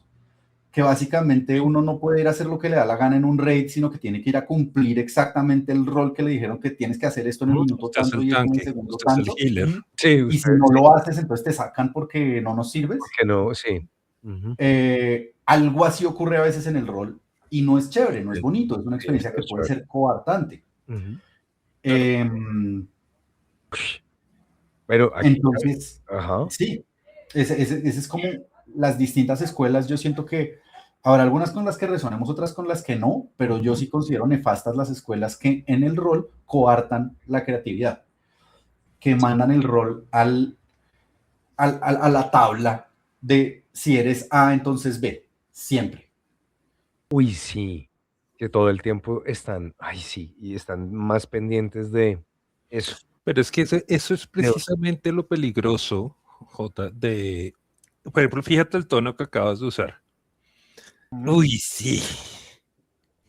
que básicamente uno no puede ir a hacer lo que le da la gana en un raid, sino que tiene que ir a cumplir exactamente el rol que le dijeron que tienes que hacer esto en el minuto Usted es tanto el y en el tanque, segundo usted es el tanto. healer. Sí, Y si no lo haces, entonces te sacan porque no nos sirves. porque no, sí. Algo así ocurre a veces en el rol y no es chévere, no es bonito, es una experiencia que puede ser coartante. Pero aquí, Entonces, ajá. sí, ese es como las distintas escuelas. Yo siento que habrá algunas con las que resonemos, otras con las que no, pero yo sí considero nefastas las escuelas que en el rol coartan la creatividad, que mandan el rol a la tabla de si eres A, entonces B, siempre. Uy, sí, que todo el tiempo están, ay, sí, y están más pendientes de eso. Pero es que eso es precisamente lo peligroso, Jota, de... Por ejemplo, fíjate el tono que acabas de usar. Uy, sí.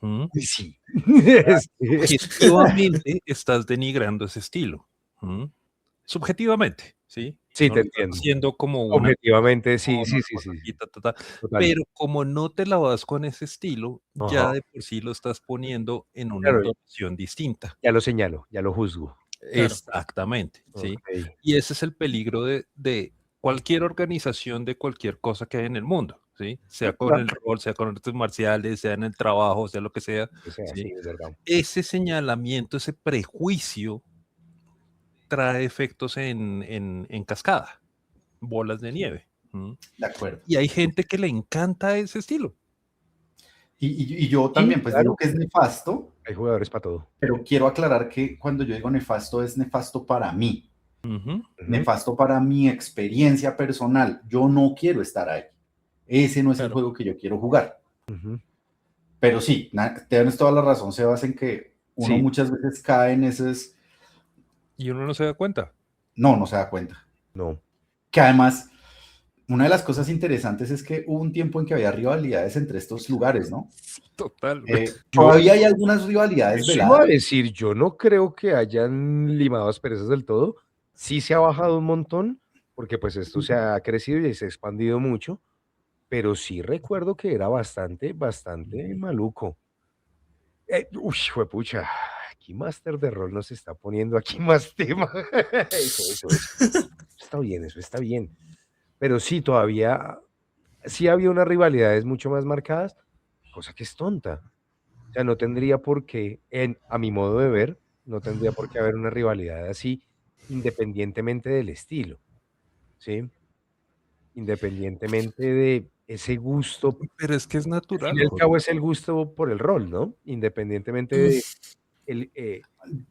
Uy, sí. Objetivamente estás denigrando ese estilo. Subjetivamente, ¿sí? Sí, No te lo estás entiendo. haciendo como una... Objetivamente, sí, como sí, una sí, cosa sí. aquí, Total. Pero como no te la vas con ese estilo, ya Ajá. de por sí lo estás poniendo en una Claro, entonación distinta. ya lo señalo, ya lo juzgo. Claro. Exactamente, ¿sí? Ok. Y ese es el peligro de cualquier organización, de cualquier cosa que hay en el mundo, ¿sí? Sea con el rol, sea con artes marciales, sea en el trabajo, sea lo que sea, O sea, ¿sí? sí, es verdad. Ese señalamiento, ese prejuicio trae efectos en cascada, bolas de nieve. De acuerdo. Y hay gente que le encanta ese estilo. Y yo también, pues claro. digo que es nefasto, Hay jugadores para todo. pero quiero aclarar que cuando yo digo nefasto, es nefasto para mí, nefasto para mi experiencia personal. Yo no quiero estar ahí. Ese no es el juego que yo quiero jugar. Pero sí, tienes toda la razón, Sebas, en que uno muchas veces cae en esos... Y uno no se da cuenta. No se da cuenta. No. Que además, una de las cosas interesantes es que hubo un tiempo en que había rivalidades entre estos lugares, ¿no? Total. Todavía hay algunas rivalidades Eso iba a veladas. decir, yo no creo que hayan limado asperezas del todo. Sí se ha bajado un montón, porque pues esto se ha crecido y se ha expandido mucho, pero sí recuerdo que era bastante maluco. Juepucha, aquí Master de Rol nos está poniendo aquí más tema. Eso. Está bien, eso está bien. Pero sí, todavía, sí había unas rivalidades mucho más marcadas, cosa que es tonta. O sea, no tendría por qué, a mi modo de ver, no tendría por qué haber una rivalidad así, independientemente del estilo, ¿sí? Independientemente de ese gusto. Pero es que es Al natural. fin y al cabo es el gusto por el rol, ¿no? Independientemente de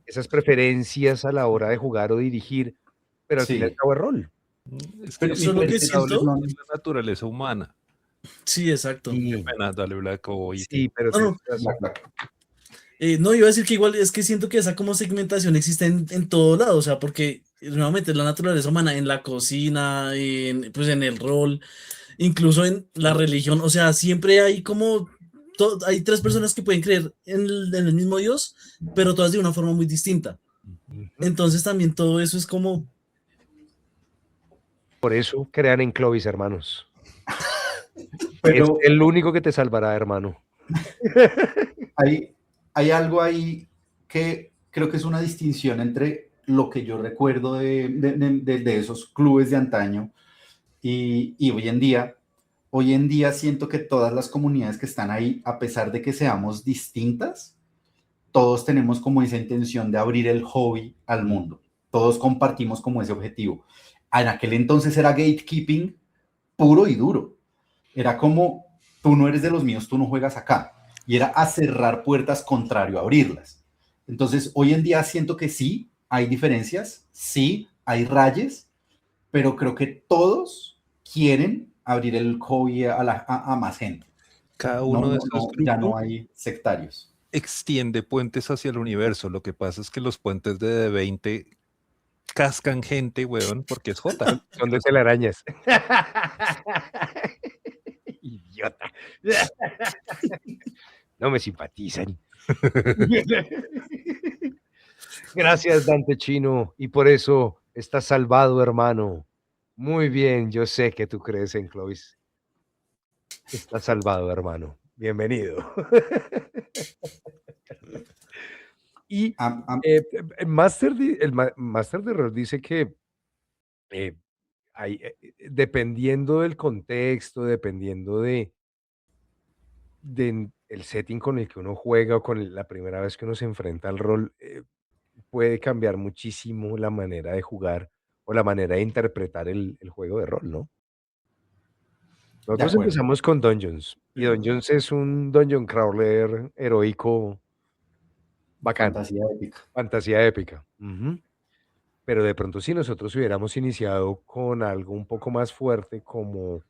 esas preferencias a la hora de jugar o dirigir, pero al fin y al Sí. cabo es rol. Es que Pero eso es lo que siento. es la naturaleza humana. Sí, exacto. Qué pena, dale, Black. Sí, pero No, no, iba a decir que igual es que siento que esa como segmentación existe en todo lado, o sea, porque nuevamente la naturaleza humana en la cocina, pues en el rol, incluso en la religión, o sea, siempre hay como, hay tres personas que pueden creer en el mismo Dios, pero todas de una forma muy distinta. Entonces también todo eso es como... Por eso crean en Clovis, hermanos. Pero es el único que te salvará, hermano. hay algo ahí que creo que es una distinción entre lo que yo recuerdo de esos clubes de antaño y hoy en día siento que todas las comunidades que están ahí, a pesar de que seamos distintas, todos tenemos como esa intención de abrir el hobby al mundo. Todos compartimos como ese objetivo. En aquel entonces era gatekeeping puro y duro. Era como, tú no eres de los míos, tú no juegas acá. Y era a cerrar puertas contrario a abrirlas. Entonces, hoy en día siento que sí, hay diferencias, sí, hay rayes, pero creo que todos quieren abrir el hobby a más gente. Cada uno de esos Ya no grupos hay sectarios. extiende puentes hacia el universo. Lo que pasa es que los puentes de D20 cascan gente, weón, porque es J. Son de telarañas. Idiota. No me simpatizan. Gracias, Dante Chino. Y por eso estás salvado, hermano. Muy bien, yo sé que tú crees en Clovis. Estás salvado, hermano. Bienvenido. Y Master de Error dice que eh, dependiendo del contexto, dependiendo de el setting con el que uno juega o con la primera vez que uno se enfrenta al rol, puede cambiar muchísimo la manera de jugar o la manera de interpretar el juego de rol, ¿no? De Nosotros acuerdo. empezamos con Dungeons y Dungeons es un dungeon crawler heroico bacán, fantasía épica. Ujú. Pero de pronto si nosotros hubiéramos iniciado con algo un poco más fuerte como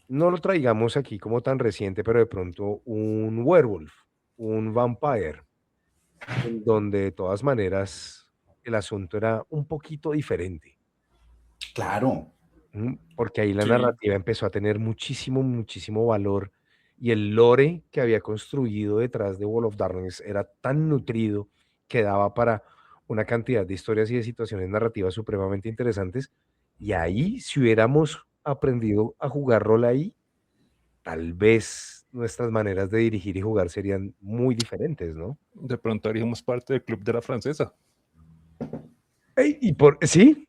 no lo traigamos aquí como tan reciente, pero de pronto un werewolf, un vampire, en donde de todas maneras el asunto era un poquito diferente. Claro. Porque ahí la Sí. narrativa empezó a tener muchísimo, muchísimo valor y el lore que había construido detrás de Wall of Darkness era tan nutrido que daba para una cantidad de historias y de situaciones narrativas supremamente interesantes. Y ahí, si hubiéramos aprendido a jugar rol ahí, tal vez nuestras maneras de dirigir y jugar serían muy diferentes, ¿no? De pronto haríamos parte del club de la francesa. ¿Sí?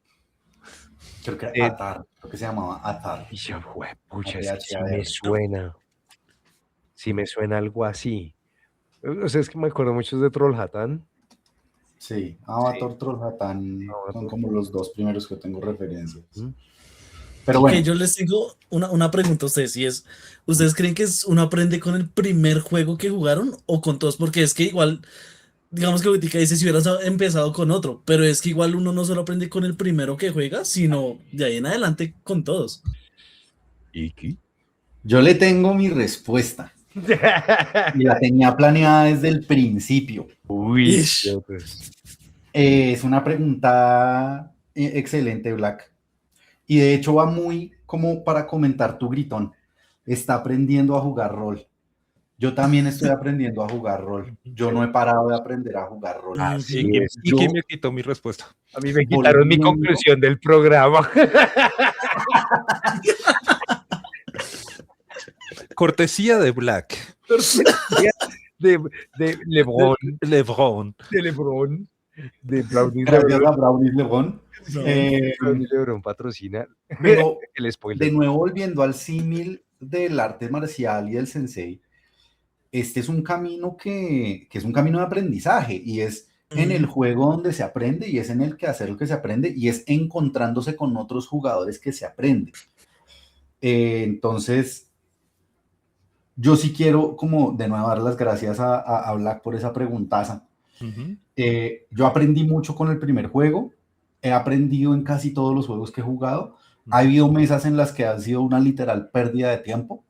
Creo que Atar, creo que se llamaba Atar. Y yo, pucha, es que sí ATHAR. me suena. Sí me suena algo así. O sea, es que me acuerdo mucho de Trollhättan. Sí, Avatar, Trollhättan Avatar. son como los dos primeros que tengo referencias. Ujú. Pero Ok, bueno, yo les tengo una pregunta a ustedes, y es, ¿ustedes creen que uno aprende con el primer juego que jugaron o con todos? Porque es que igual, digamos que Botica dice si hubieras empezado con otro, pero es que igual uno no solo aprende con el primero que juega, sino de ahí en adelante con todos. ¿Iki? yo le tengo mi respuesta y la tenía planeada desde el principio. Uy, Ish. idiotas. Es una pregunta excelente, Black. Y de hecho va muy como para comentar tu gritón. Está aprendiendo a jugar rol. Yo también estoy aprendiendo a jugar rol. Yo no he parado de aprender a jugar rol. Así ¿Y es. quién me quitó mi respuesta? A mí me quitaron mi Volviendo- conclusión del programa. Cortesía de Black. de LeBron, Lebron. de Brownie Gracias LeBron. a Brownie Lebron. No. Brownie LeBron patrocina Pero el spoiler. de nuevo volviendo al símil del arte marcial y del sensei, este es un camino que es un camino de aprendizaje y es en el juego donde se aprende y es en el que hacer lo que se aprende y es encontrándose con otros jugadores que se aprende. Entonces, yo sí quiero como de nuevo dar las gracias a Black por esa preguntaza. Ujú. Yo aprendí mucho con el primer juego, he aprendido en casi todos los juegos que he jugado. Ha habido mesas en las que ha sido una literal pérdida de tiempo.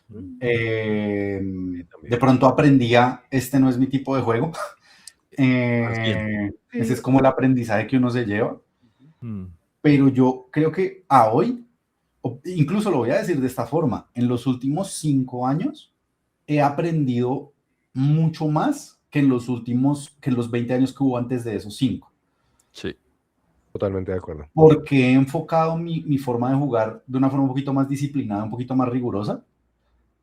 De pronto aprendía, este no es mi tipo de juego. Ese es como el aprendizaje que uno se lleva. Mm. Pero yo creo que a hoy, incluso lo voy a decir de esta forma, en los últimos 5 años he aprendido mucho más que en los 20 años que hubo antes de esos 5. Sí. Totalmente de acuerdo. Porque he enfocado mi forma de jugar de una forma un poquito más disciplinada, un poquito más rigurosa.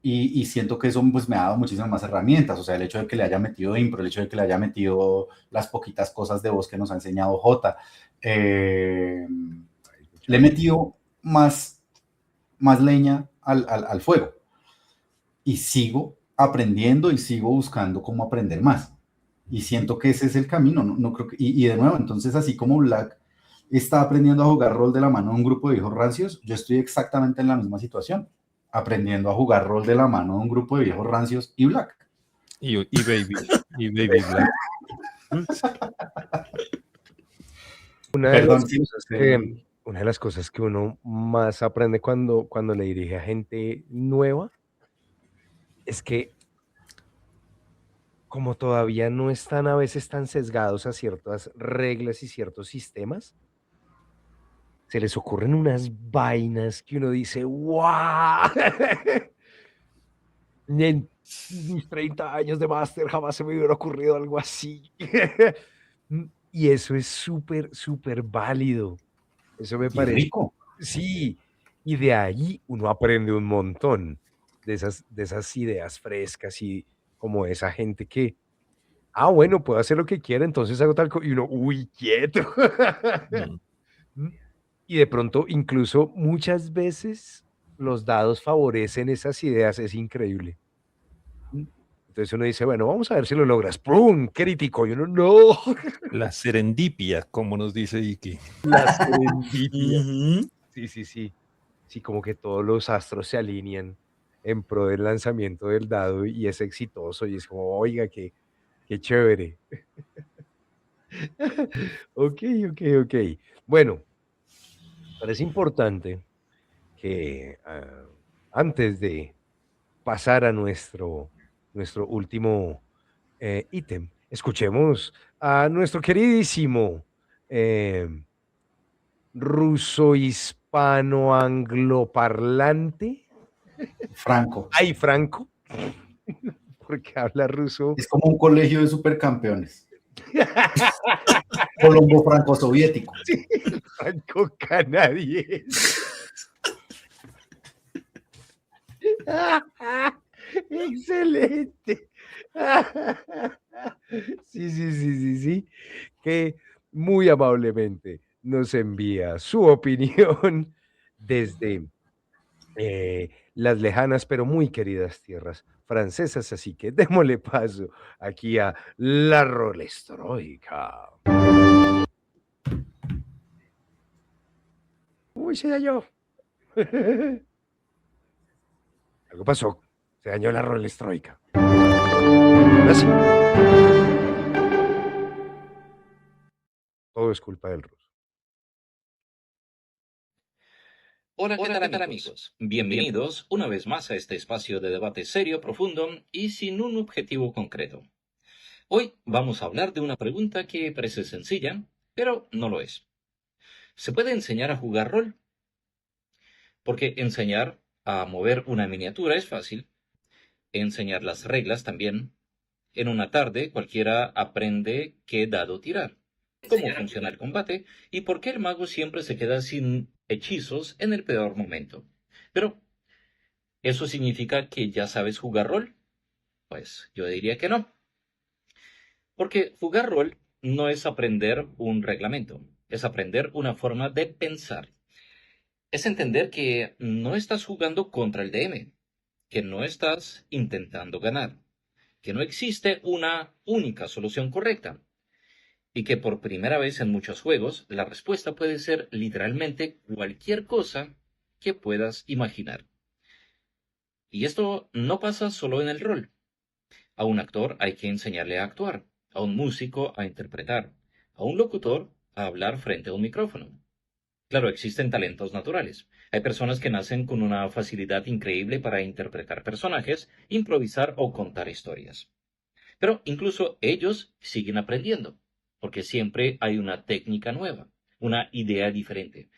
y siento que eso pues me ha dado muchísimas más herramientas, o sea, el hecho de que le haya metido impro, el hecho de que le haya metido las poquitas cosas de voz que nos ha enseñado Jota, le he metido más leña al fuego y sigo aprendiendo y sigo buscando cómo aprender más. Y siento que ese es el camino, no creo que, y de nuevo, entonces así como Black está aprendiendo a jugar rol de la mano de un grupo de viejos rancios, yo estoy exactamente en la misma situación, aprendiendo a jugar rol de la mano de un grupo de viejos rancios y Black. Y Baby Black. Una de Perdón, las sí, cosas que una de las cosas que uno más aprende cuando le dirige a gente nueva es que como todavía no están a veces tan sesgados a ciertas reglas y ciertos sistemas, se les ocurren unas vainas que uno dice, ¡guau! En mis 30 años de máster jamás se me hubiera ocurrido algo así. Y eso es súper, súper válido. Eso me y parece. rico. Sí, y de ahí uno aprende un montón de esas ideas frescas y como esa gente que, bueno, puedo hacer lo que quiera, entonces hago tal cosa. Y uno, uy, quieto. Mm. ¿Mm? Y de pronto, incluso muchas veces los dados favorecen esas ideas, es increíble. ¿Mm? Entonces uno dice, bueno, vamos a ver si lo logras. ¡Pum! Crítico. Y uno, no. La serendipia, como nos dice Iki. La serendipia. Ujú. Sí, sí, sí. Sí, como que todos los astros se alinean en pro del lanzamiento del dado y es exitoso y es como, oiga, qué chévere. Ok, ok, ok. Bueno, parece importante que antes de pasar a nuestro último ítem, escuchemos a nuestro queridísimo eh, ruso hispano angloparlante. Franco. Ay, Franco, porque habla ruso. Es como un colegio de supercampeones. Colombo franco-soviético. Sí, Franco canadiense. Excelente. Sí, sí, sí, sí, sí, que muy amablemente nos envía su opinión desde las lejanas pero muy queridas tierras francesas, así que démosle paso aquí a la Rolestroika. Uy, se dañó. Algo pasó. Se dañó la Rolestroika. Ahora sí, todo es culpa del ruso. Hola, ¿qué tal amigos? Bienvenidos una vez más a este espacio de debate serio, profundo y sin un objetivo concreto. Hoy vamos a hablar de una pregunta que parece sencilla, pero no lo es. ¿Se puede enseñar a jugar rol? Porque enseñar a mover una miniatura es fácil, enseñar las reglas también. En una tarde cualquiera aprende qué dado tirar, cómo funciona el combate y por qué el mago siempre se queda sin hechizos en el peor momento. Pero ¿eso significa que ya sabes jugar rol? Pues yo diría que no. Porque jugar rol no es aprender un reglamento, es aprender una forma de pensar. Es entender que no estás jugando contra el DM, que no estás intentando ganar, que no existe una única solución correcta y que por primera vez en muchos juegos la respuesta puede ser literalmente cualquier cosa que puedas imaginar. Y esto no pasa solo en el rol. A un actor hay que enseñarle a actuar, a un músico a interpretar, a un locutor a hablar frente a un micrófono. Claro, existen talentos naturales. Hay personas que nacen con una facilidad increíble para interpretar personajes, improvisar o contar historias. Pero incluso ellos siguen aprendiendo, porque siempre hay una técnica nueva, una idea diferente,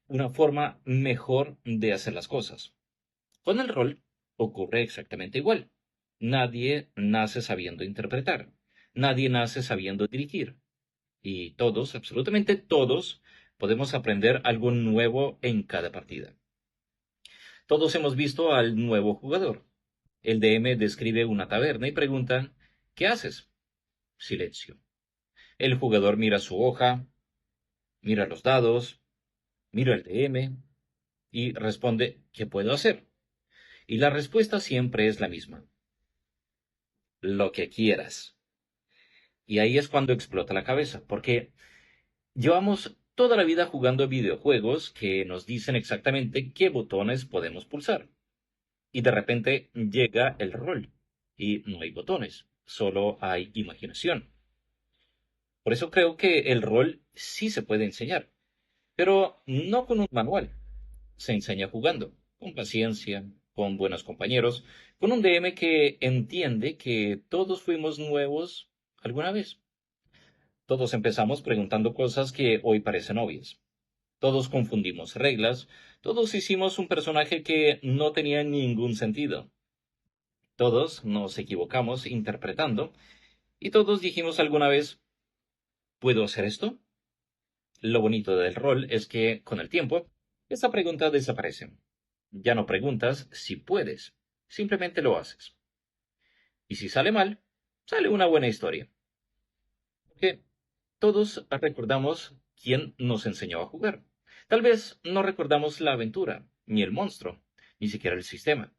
una forma mejor de hacer las cosas. Con el rol ocurre exactamente igual. Nadie nace sabiendo interpretar. Nadie nace sabiendo dirigir. Y todos, absolutamente todos, podemos aprender algo nuevo en cada partida. Todos hemos visto al nuevo jugador. El DM describe una taberna y pregunta, ¿qué haces? Silencio. El jugador mira su hoja, mira los dados, mira el DM y responde, ¿qué puedo hacer? Y la respuesta siempre es la misma. Lo que quieras. Y ahí es cuando explota la cabeza, porque llevamos toda la vida jugando videojuegos que nos dicen exactamente qué botones podemos pulsar. Y de repente llega el rol y no hay botones, solo hay imaginación. Por eso creo que el rol sí se puede enseñar, pero no con un manual. Se enseña jugando, con paciencia, con buenos compañeros, con un DM que entiende que todos fuimos nuevos alguna vez. Todos empezamos preguntando cosas que hoy parecen obvias. Todos confundimos reglas, todos hicimos un personaje que no tenía ningún sentido. Todos nos equivocamos interpretando y todos dijimos alguna vez, ¿puedo hacer esto? Lo bonito del rol es que, con el tiempo, esa pregunta desaparece. Ya no preguntas si puedes, simplemente lo haces. Y si sale mal, sale una buena historia. Porque todos recordamos quién nos enseñó a jugar. Tal vez no recordamos la aventura, ni el monstruo, ni siquiera el sistema.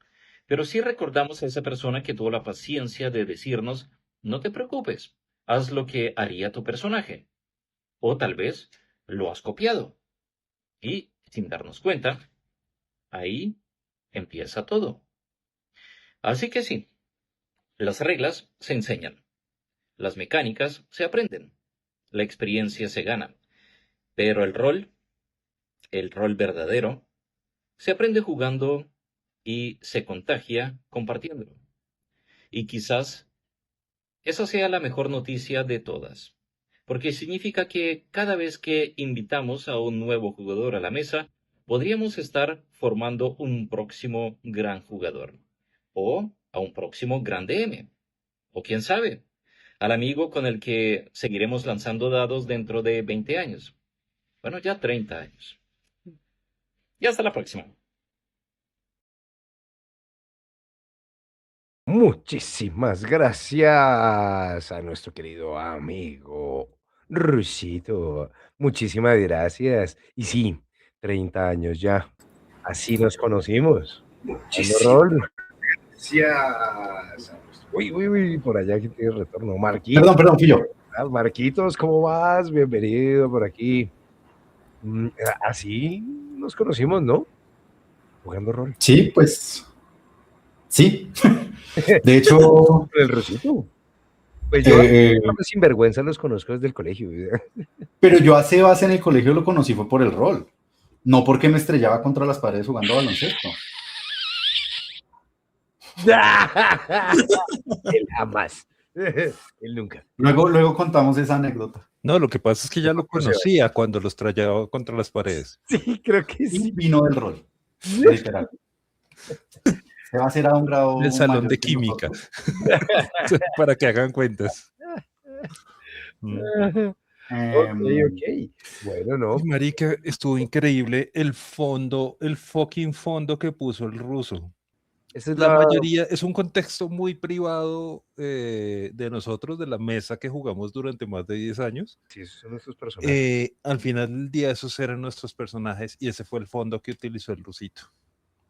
Pero sí recordamos a esa persona que tuvo la paciencia de decirnos, no te preocupes, haz lo que haría tu personaje. O tal vez lo has copiado. Y, sin darnos cuenta, ahí empieza todo. Así que sí, las reglas se enseñan, las mecánicas se aprenden, la experiencia se gana, pero el rol verdadero, se aprende jugando y se contagia compartiéndolo. Y quizás esa sea la mejor noticia de todas, porque significa que cada vez que invitamos a un nuevo jugador a la mesa, podríamos estar formando un próximo gran jugador, o a un próximo gran DM, o quién sabe, al amigo con el que seguiremos lanzando dados dentro de 20 años. Bueno, ya 30 años. Y hasta la próxima. Muchísimas gracias a nuestro querido amigo Rusito. Muchísimas gracias. Y sí, 30 años ya. Así nos conocimos. Jugando Muchísimo. rol. Gracias. Uy, por allá que tiene retorno. Perdón, fui yo. Marquitos, ¿cómo vas? Bienvenido por aquí. Así nos conocimos, ¿no? Jugando rol. Sí, pues, sí. De hecho, El Rusito. Pues yo, eh, sinvergüenza, los conozco desde el colegio. pero yo a Sebas en el colegio lo conocí fue por el rol, no porque me estrellaba contra las paredes jugando baloncesto. Él jamás. Él nunca. Luego contamos esa anécdota. No, lo que pasa es que ya lo ¿Cómo se va? conocía cuando los traía contra las paredes. Sí, creo que Y sí. vino del rol, literal. Sebas era un grado Del salón mayor de que química. nosotros. Para que hagan cuentas. Mm. Ok. Bueno, no. Uy, marica, estuvo increíble el fucking fondo que puso el ruso. Esa es La mayoría es un contexto muy privado de nosotros, de la mesa que jugamos durante más de 10 años. Sí, esos son nuestros personajes. Al final del día esos eran nuestros personajes y ese fue el fondo que utilizó el rusito.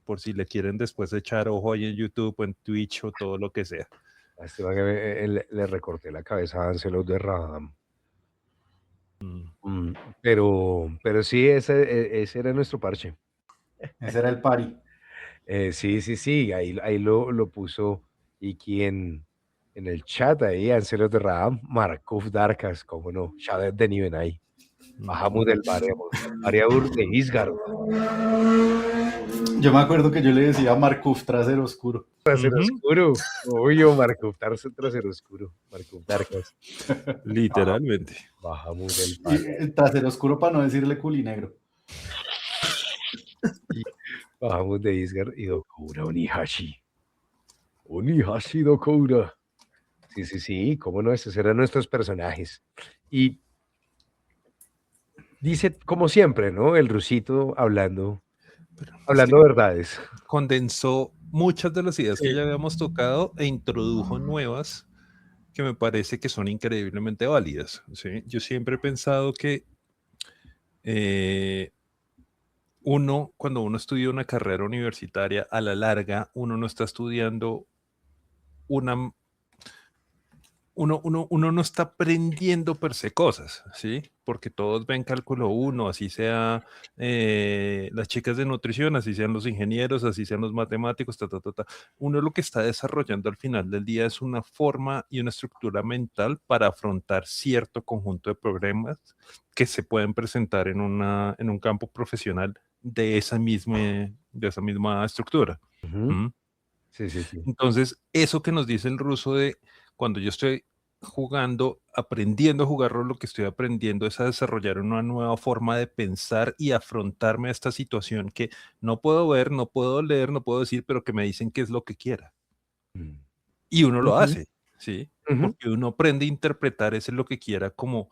Por si le quieren después echar ojo ahí en YouTube o en Twitch o todo lo que sea. A este man que le recorté la cabeza a Ancelot de Ram. Pero sí, ese era nuestro parche. Ese era el pari. Sí, ahí lo puso y quien en el chat ahí, Ancelot de Ram, Markov Darkas, cómo no, Shadet de Nivenay, Bahamut del Baremo, Ariadur de Isgard, Yo me acuerdo que yo le decía Markov trasero oscuro. Trasero Oscuro, obvio, Markov Trasero Oscuro, Markov Darkas, Literalmente. Bahamut del Y Baremo, trasero oscuro para no decirle culinegro. Bahamut de Isgard y Dokura Onihashi. Onihashi Dokura. Sí, cómo no, esos eran nuestros personajes. Y dice, como siempre, ¿no? El rusito hablando verdades. Condensó muchas de las ideas que Sí. ya habíamos tocado e introdujo nuevas que me parece que son increíblemente válidas, ¿sí? Yo siempre he pensado que cuando uno estudia una carrera universitaria, a la larga, uno no está estudiando una... Uno no está aprendiendo per se cosas, ¿sí? Porque todos ven cálculo 1, así sea las chicas de nutrición, así sean los ingenieros, así sean los matemáticos, ta, ta, ta, ta. Uno lo que está desarrollando al final del día es una forma y una estructura mental para afrontar cierto conjunto de problemas que se pueden presentar en un campo profesional de esa misma estructura. Ujú. ¿Mm? Sí, sí, sí. Entonces, eso que nos dice el ruso de cuando yo estoy jugando, aprendiendo a jugar rol, lo que estoy aprendiendo es a desarrollar una nueva forma de pensar y afrontarme a esta situación que no puedo ver, no puedo leer, no puedo decir, pero que me dicen qué es lo que quiera. Mm. Y uno lo Ujú, hace, ¿sí? ujú. Porque uno aprende a interpretar ese lo que quiera como,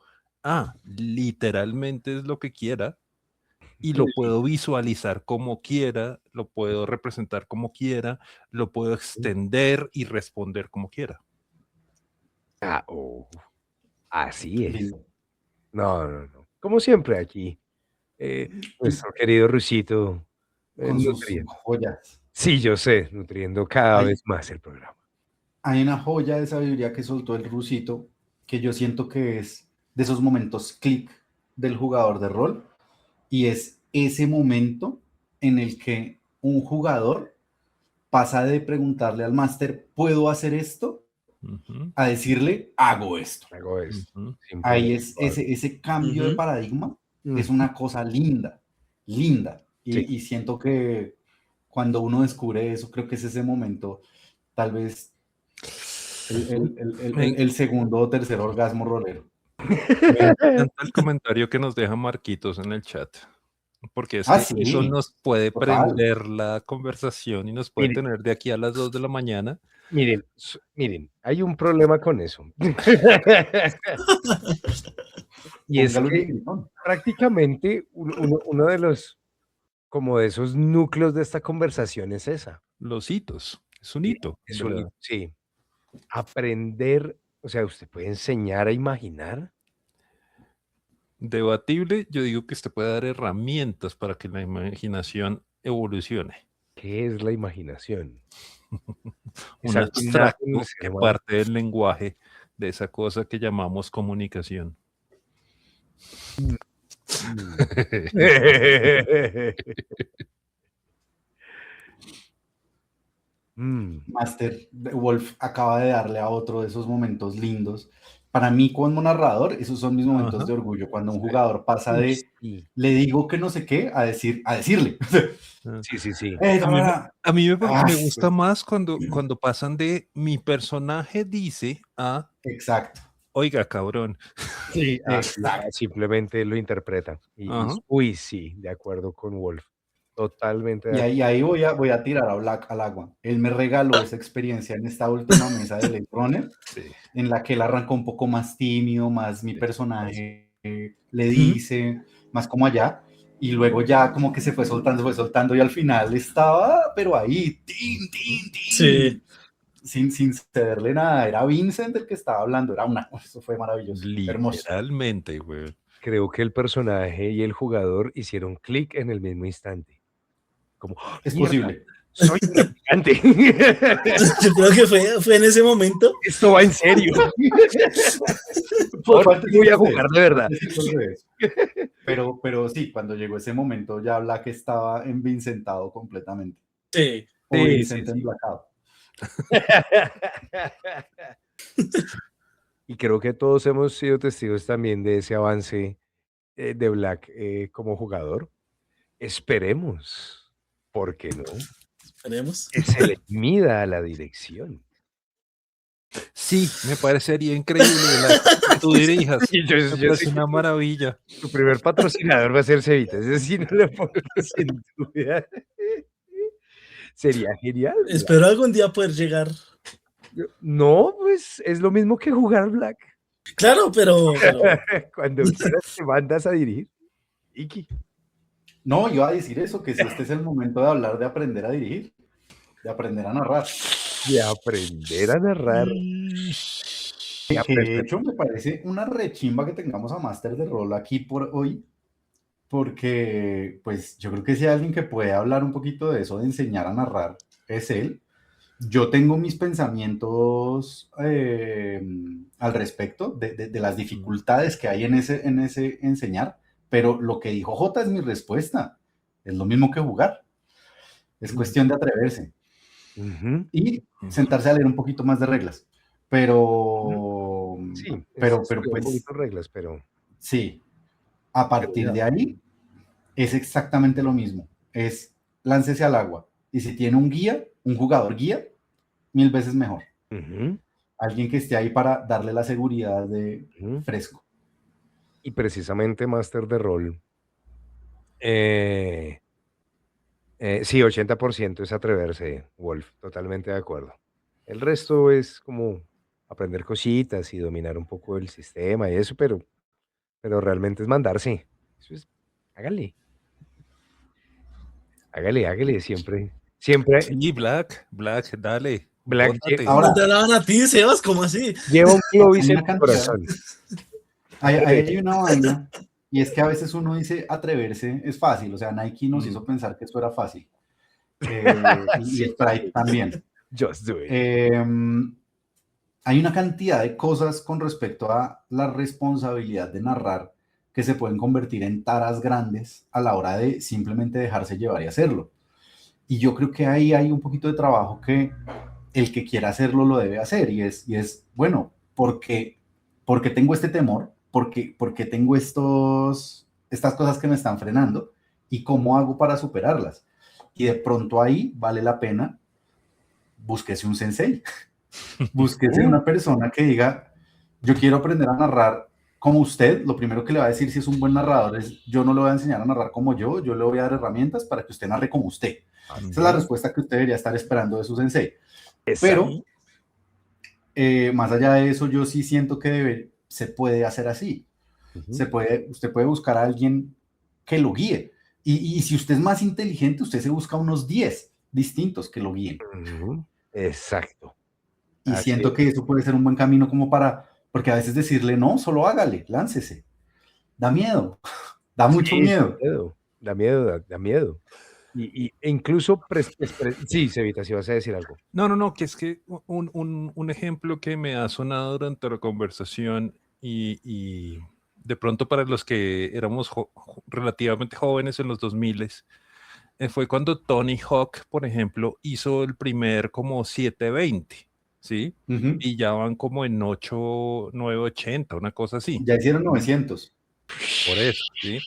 literalmente es lo que quiera, y lo puedo visualizar como quiera, lo puedo representar como quiera, lo puedo extender y responder como quiera. Así es. Lindo. No, no, no. Como siempre aquí, Y nuestro querido Rusito, con sus nutriendo. joyas. Sí, yo sé, nutriendo cada Hay, vez más el programa. hay una joya de sabiduría que soltó el rusito que yo siento que es de esos momentos clic del jugador de rol y es ese momento en el que un jugador pasa de preguntarle al máster, ¿puedo hacer esto? Ujú, A decirle, hago esto. Hago esto. ujú. Ahí Simplemente es lo hago. ese cambio de Ujú. paradigma, es Mm, una cosa linda, linda. sí. Y siento que cuando uno descubre eso, creo que es ese momento, tal vez Me, el segundo o tercer orgasmo rolero. me encanta el comentario que nos deja Marquitos en el chat, porque es Ah, que eso sí, nos puede total. prender la conversación y nos puede Miren, tener de aquí a las 2 de la mañana. miren, hay un problema con eso. Y es Póngalo en que gritón. prácticamente uno de los, como de esos núcleos de esta conversación es esa. Los hitos, es un Sí, hito, en es un, verdad. sí, aprender, o sea, usted puede enseñar a imaginar. Debatible, yo digo que usted puede dar herramientas para que la imaginación evolucione. ¿Qué es la imaginación? ¿Es Un algo innato en el abstracto ser que humano? parte del lenguaje de esa cosa que llamamos comunicación. Mm. Mm, Master Wolf acaba de darle a otro de esos momentos lindos. Para mí, como narrador, esos son mis momentos Ajá. de orgullo, cuando un sí. jugador pasa Uy, de sí. le digo que no sé qué a decirle. Ah, Sí, sí, sí. A mí, a mí Ah, me gusta más cuando pasan de mi personaje dice a, exacto, oiga, cabrón. Sí, exacto. simplemente lo interpreta. Ajá. Uy, sí, de acuerdo con Wolf. Totalmente de Y acuerdo. ahí voy a tirar a Black al agua. Él me regaló esa experiencia en esta última mesa de Blade Runner, Sí, en la que él arrancó un poco más tímido, más mi sí. personaje le Ujú. dice, más como allá, y luego ya como que se fue soltando, y al final estaba, pero ahí, tin, tin, Sí, tin, sin cederle nada. Era Vincent el que estaba hablando, eso fue maravilloso, hermoso. Literalmente, güey. Creo que el personaje y el jugador hicieron clic en el mismo instante. Como, ¡ah, Es mierda! posible. Soy un replicante. yo creo que fue en ese momento. Esto va en serio. Fue, Ahora fue sí voy antesito a de jugar eso, de fue verdad. antesito de eso. Pero sí, cuando llegó ese momento ya Black estaba envincentado completamente. Sí, O Sí, sí, Vincent sí. emblacado. Y creo que todos hemos sido testigos también de ese avance de Black como jugador. Esperemos, ¿por qué no? esperemos. Que se le mida a la dirección. Sí, me parecería increíble, Black, que tú dirijas. Y Me yo sé parece que una maravilla. tu primer patrocinador va a ser Cevita, ese sí no lo pongo sin duda. Sería genial, Black. Espero algún día poder llegar. No, pues es lo mismo que jugar Black. Claro, pero Cuando quieras te mandas a dirigir. Iki. No, iba a decir eso, que si este es el momento de hablar de aprender a dirigir. de aprender a narrar. De aprender a narrar. Que de aprender. hecho me parece una rechimba que tengamos a Master de Rol aquí por hoy, porque pues yo creo que si hay alguien que puede hablar un poquito de eso, de enseñar a narrar, es él. Yo tengo mis pensamientos al respecto de las dificultades que hay en ese enseñar, pero lo que dijo J es mi respuesta. Es lo mismo que jugar. Es cuestión de atreverse Ujú. y sentarse a leer un poquito más de reglas. Pero, Sí, pero estudiar un pues poquito reglas, pero sí, a partir ya. de ahí es exactamente lo mismo. Es láncese al agua. Y si tiene un guía, un jugador guía, 1000 veces mejor. Ujú, Alguien que esté ahí para darle la seguridad de ujú. fresco. Y precisamente Master de Rol, sí, 80% es atreverse, Wolf, totalmente de acuerdo. El resto es como aprender cositas y dominar un poco el sistema y eso, pero realmente es mandarse. Eso es, hágale, hágale, siempre. Sí, Black, dale, Black bótate. Ahora, No te hablaban a ti, Sebas, ¿cómo así? lleva un hay Clovis en una el cantidad, corazón. hay una vaina, y es que a veces uno dice atreverse es fácil, o sea, Nike nos hizo pensar que eso era fácil, y Sí, Sprite también. just do it. Hay una cantidad de cosas con respecto a la responsabilidad de narrar que se pueden convertir en taras grandes a la hora de simplemente dejarse llevar y hacerlo. Y yo creo que ahí hay un poquito de trabajo que el que quiera hacerlo lo debe hacer, y es bueno, porque tengo este temor, porque tengo estas cosas que me están frenando, y cómo hago para superarlas. Y de pronto ahí vale la pena, búsquese un sensei, búsquese una persona que diga, yo quiero aprender a narrar como usted. Lo primero que le va a decir si es un buen narrador es, yo no le voy a enseñar a narrar como yo le voy a dar herramientas para que usted narre como usted. Esa es la respuesta que usted debería estar esperando de su sensei. Pero más allá de eso, yo sí siento que se puede hacer así. Usted puede buscar a alguien que lo guíe. Y si usted es más inteligente, usted se busca unos 10 distintos que lo guíen. Exacto. Y Así siento que eso puede ser un buen camino como porque a veces decirle, no, solo hágale, láncese. Da miedo, da mucho sí, miedo. da miedo, da miedo. E incluso, sí, Cevita, si vas a decir algo. No, que es que un ejemplo que me ha sonado durante la conversación y de pronto para los que éramos relativamente jóvenes en los 2000 fue cuando Tony Hawk, por ejemplo, hizo el primer como 720, ¿sí? Y ya van como en 980, una cosa así. Ya hicieron 900. Por eso, ¿sí?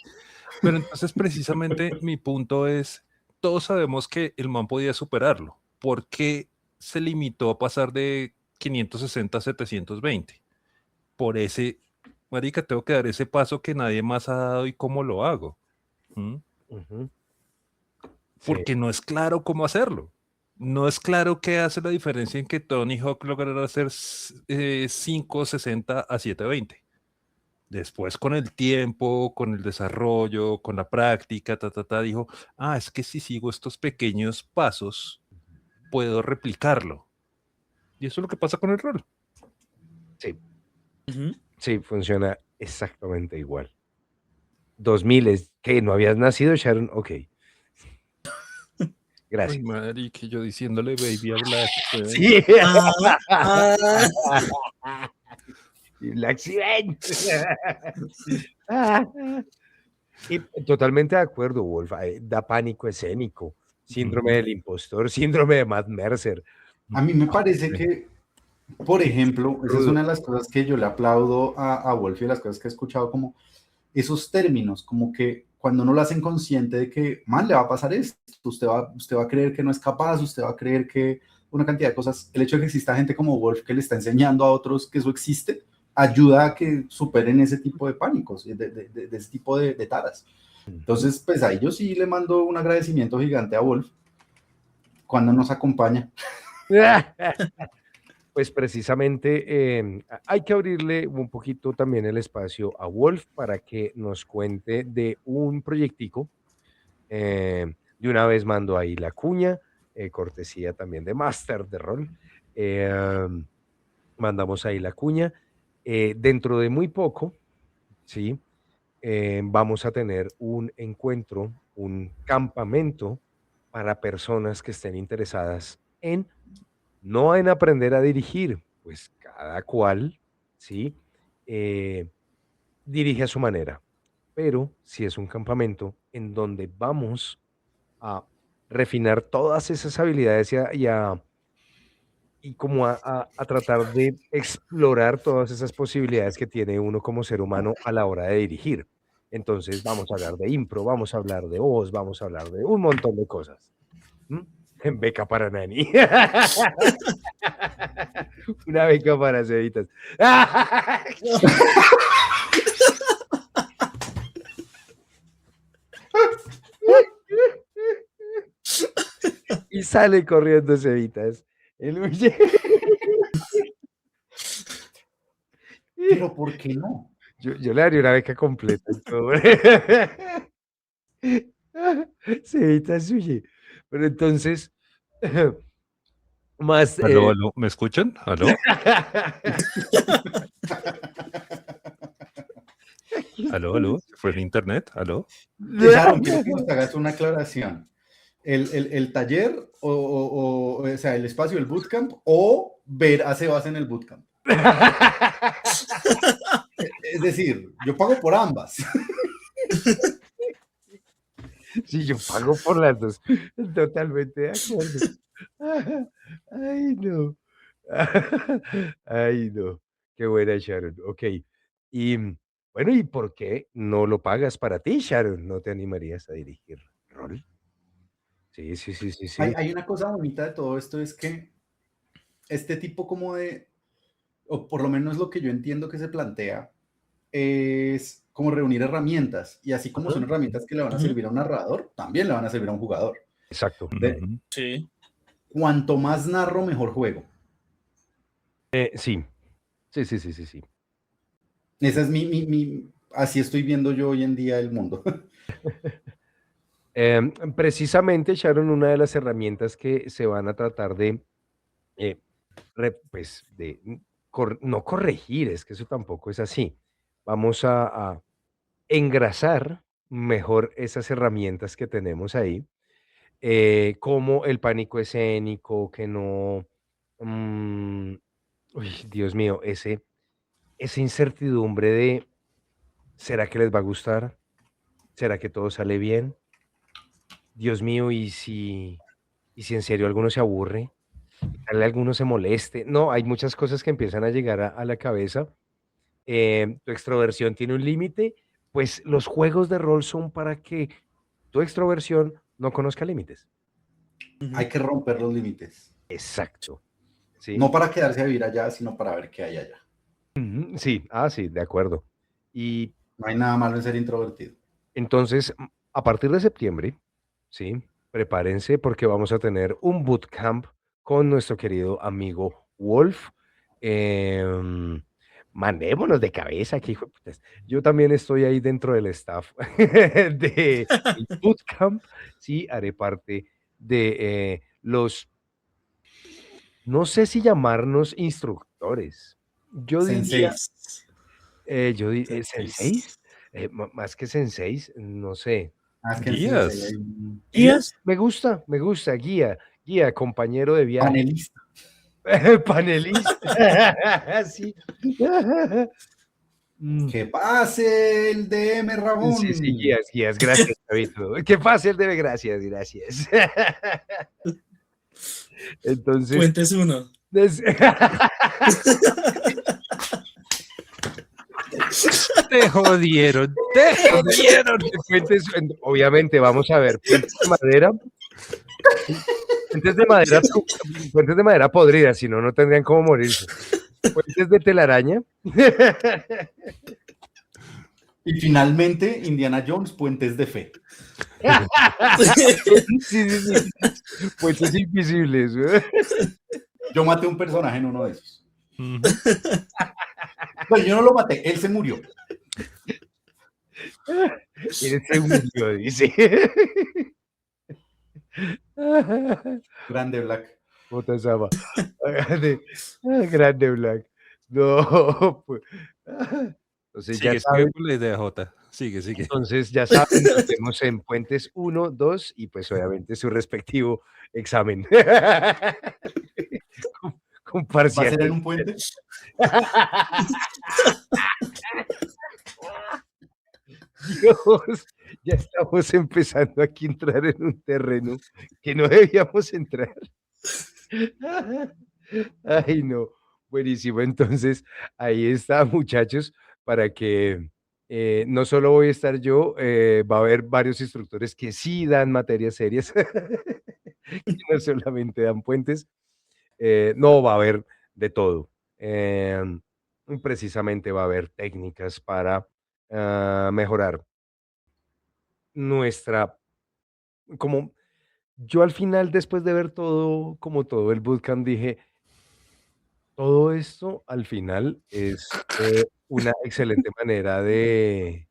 Pero entonces precisamente mi punto es, todos sabemos que el man podía superarlo. ¿Por qué se limitó a pasar de 560 a 720? Por ese, marica, tengo que dar ese paso que nadie más ha dado y cómo lo hago. ¿Mm? Sí. Porque no es claro cómo hacerlo. No es claro qué hace la diferencia en que Tony Hawk lograra hacer 560 a 720. Después con el tiempo, con el desarrollo, con la práctica, dijo, es que si sigo estos pequeños pasos, puedo replicarlo. Y eso es lo que pasa con el rol. Sí. Sí, funciona exactamente igual. 2000 es que no habías nacido, Sharon. Ok. Gracias. Ay, madre, que yo diciéndole baby a Black. Sí. Ah, El accidente. Y totalmente de acuerdo, Wolf. Da pánico escénico, síndrome del impostor, síndrome de Matt Mercer. A mí me parece que, por ejemplo, esa es una de las cosas que yo le aplaudo a Wolf, y las cosas que he escuchado, como esos términos, como que cuando uno lo hacen consciente de que, man, le va a pasar esto, usted va a creer que no es capaz, usted va a creer que una cantidad de cosas, el hecho de que exista gente como Wolf que le está enseñando a otros que eso existe, ayuda a que superen ese tipo de pánicos, de ese tipo de taras. Entonces, pues ahí yo sí le mando un agradecimiento gigante a Wolf cuando nos acompaña. Pues precisamente hay que abrirle un poquito también el espacio a Wolf para que nos cuente de un proyectico. De una vez mando ahí la cuña. cortesía también de Master de Rol. Mandamos ahí la cuña. Dentro de muy poco, ¿sí? Vamos a tener un encuentro, un campamento para personas que estén interesadas en, no en aprender a dirigir, pues cada cual, ¿sí? Dirige a su manera, pero sí es un campamento en donde vamos a refinar todas esas habilidades y como a tratar de explorar todas esas posibilidades que tiene uno como ser humano a la hora de dirigir. Entonces, vamos a hablar de impro, vamos a hablar de voz, vamos a hablar de un montón de cosas. ¿M? Beca para Nani. Una beca para Cevitas. Y sale corriendo Cevitas. Él huye. Pero ¿por qué no? Yo le daría una beca completa. Cevitas huye. Pero entonces, más... Aló, aló, ¿me escuchan? ¿Aló? ¿Aló, aló? ¿Se fue el internet? ¿Aló? Sharon, quiero que nos hagas una aclaración. El taller o sea, el espacio del bootcamp o ver a Sebas en el bootcamp. Es decir, yo pago por ambas. Sí, yo pago por las dos. Totalmente de acuerdo. Ay, no. Ay, no. Qué buena, Sharon. Ok. Y bueno, ¿y por qué no lo pagas para ti, Sharon? ¿No te animarías a dirigir rol? Sí, sí, sí, sí, sí. Hay una cosa bonita de todo esto, es que este tipo como de, o por lo menos lo que yo entiendo que se plantea, es como reunir herramientas. Y así como son herramientas que le van a servir a un narrador, también le van a servir a un jugador. Exacto. Ujú. Sí. Cuanto más narro, mejor juego. Sí. Sí, sí, sí, sí, sí. Esa es así estoy viendo yo hoy en día el mundo. Precisamente, Sharon, una de las herramientas que se van a tratar de, eh, pues, de no corregir, es que eso tampoco es así. Vamos a engrasar mejor esas herramientas que tenemos ahí, como el pánico escénico, que no, mm, uy, Dios mío, esa incertidumbre de, ¿será que les va a gustar? ¿Será que todo sale bien? Dios mío, ¿y si en serio alguno se aburre? Tal vez alguno se moleste. No, hay muchas cosas que empiezan a llegar a la cabeza. Tu extroversión tiene un límite, pues los juegos de rol son para que tu extroversión no conozca límites. Hay que romper los límites. Exacto. Sí. No para quedarse a vivir allá, sino para ver qué hay allá. Ujú, sí, sí, de acuerdo. Y No hay nada malo en ser introvertido. entonces, a partir de septiembre, sí, prepárense porque vamos a tener un bootcamp con nuestro querido amigo Wolf. Em, Mandémonos de cabeza, que hijo de putas. Yo también estoy ahí dentro del staff de el bootcamp. Sí, haré parte de los, no sé si llamarnos instructores. Yo diría, Senseis. Senseis. ¿senseis? Más que senseis, no sé. Ah, es que en Guías. Sensei hay un ¿Guías? Me gusta, guía, compañero de viaje, panelista. panelista. Sí. Mm, Que pase el DM Ramón. sí, sí, guías, gracias, Chavito. Que pase el debe, gracias. Entonces, Puentes 1. Te jodieron, te jodieron. Obviamente, vamos a ver, puentes de madera podrida, si no, no tendrían cómo morirse. Puentes de telaraña. Y finalmente, Indiana Jones, puentes de fe. Sí, sí, sí. Puentes invisibles. Yo maté un personaje en uno de esos. Ujú. Bueno, yo no lo maté, él se murió. Él se murió, dice. Grande Black. Puta Sama. Grande Black. No, pues. Entonces ya Sigue saben, con la idea, Jota. Sigue. entonces ya saben, nos vemos en Puentes 1, 2 y pues obviamente su respectivo examen. Con ¿Va a parciales. ser en un puente? Dios, ya estamos empezando aquí a entrar en un terreno que no debíamos entrar. Ay, no, buenísimo. Entonces, ahí está, muchachos, para que no solo voy a estar yo, va a haber varios instructores que sí dan materias serias, que no solamente dan puentes. No, va a haber de todo. Precisamente va a haber técnicas para mejorar nuestra, como yo al final, después de ver todo, como todo el bootcamp, dije, todo esto al final es una excelente manera de...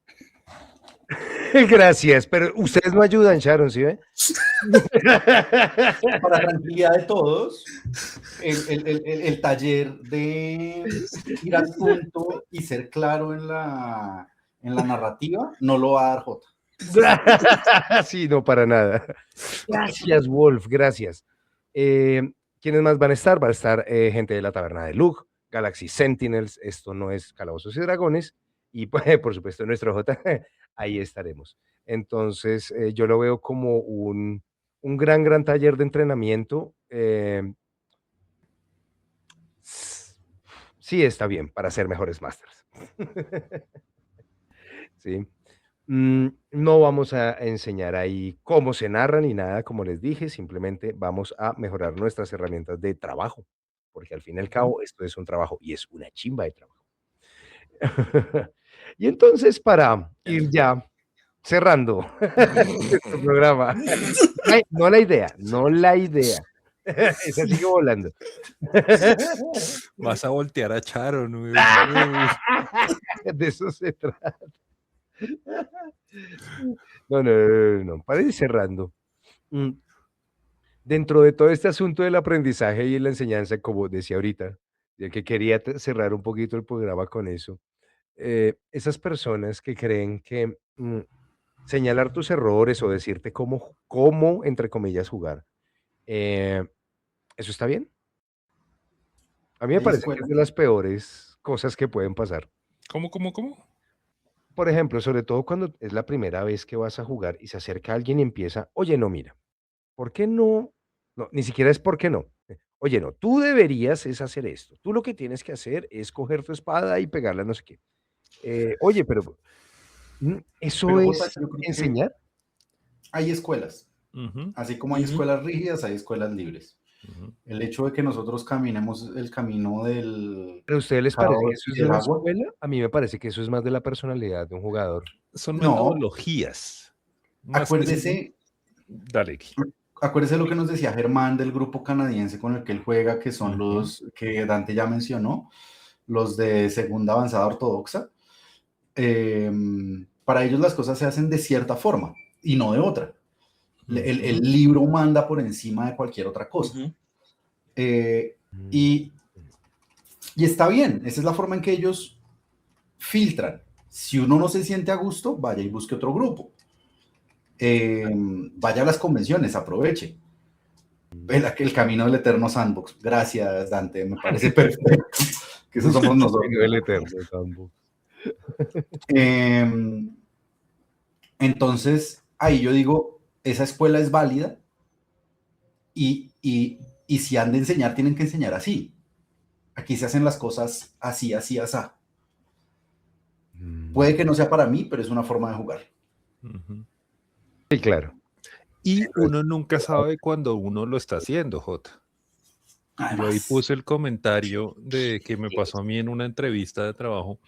Gracias, pero ustedes no ayudan, Sharon, ¿sí ve? Para tranquilidad de todos, el taller de ir al punto y ser claro en la narrativa no lo va a dar Jota. Sí, no, para nada. Gracias, Wolf, gracias. ¿Quiénes más van a estar? Va a estar gente de la Taberna de Lug, Galaxy Sentinels, esto no es Calabozos y Dragones, y pues, por supuesto nuestro J, ahí estaremos. Entonces, yo lo veo como un gran taller de entrenamiento. Sí, está bien, para ser mejores masters. Sí. No vamos a enseñar ahí cómo se narra ni nada, como les dije, simplemente vamos a mejorar nuestras herramientas de trabajo, porque al fin y al cabo esto es un trabajo y es una chimba de trabajo. Y entonces, para ir ya cerrando este programa, no la idea, no la idea. Esa sigue volando. Vas a voltear a Charon. Güey. De eso se trata. No, para ir cerrando. Dentro de todo este asunto del aprendizaje y la enseñanza, como decía ahorita, ya que quería cerrar un poquito el programa con eso, esas personas que creen que señalar tus errores o decirte cómo, entre comillas, jugar, ¿eso está bien? A mí me Hay parece que es escuelas. de las peores cosas que pueden pasar. ¿Cómo? Por ejemplo, sobre todo cuando es la primera vez que vas a jugar y se acerca alguien y empieza, oye, no, mira, ¿por qué no? No, ni siquiera es por qué no. Oye, no, tú deberías es hacer esto. Tú lo que tienes que hacer es coger tu espada y pegarla a no sé qué. Oye, pero ¿eso Pero Jota, es yo creo que enseñar? hay escuelas. Ujú, Así como hay escuelas rígidas, hay escuelas libres. ujú. El hecho de que nosotros caminemos el camino del ¿Pero a ustedes les parece que caos eso y es de del la agua, escuela? A mí me parece que eso es más de la personalidad de un jugador. Son no, metodologías. Más que... acuérdese, Dale. acuérdese lo que nos decía Germán del grupo canadiense con el que él juega, que son Ujú. los que Dante ya mencionó, los de segunda avanzada ortodoxa. Para ellos las cosas se hacen de cierta forma y no de otra. El libro manda por encima de cualquier otra cosa. Y está bien, esa es la forma en que ellos filtran. Si uno no se siente a gusto, vaya y busque otro grupo. Vaya a las convenciones, aproveche. El camino del eterno sandbox. Gracias, Dante, me parece perfecto. Que esos somos nosotros. El eterno tampoco. Entonces, ahí yo digo, esa escuela es válida y si han de enseñar, tienen que enseñar así. Aquí se hacen las cosas así, así, así. Puede que no sea para mí, pero es una forma de jugar. Ujú. Sí, claro. Y uno nunca sabe cuando uno lo está haciendo, Jota. Yo ahí Además, puse el comentario de que me pasó a mí en una entrevista de trabajo.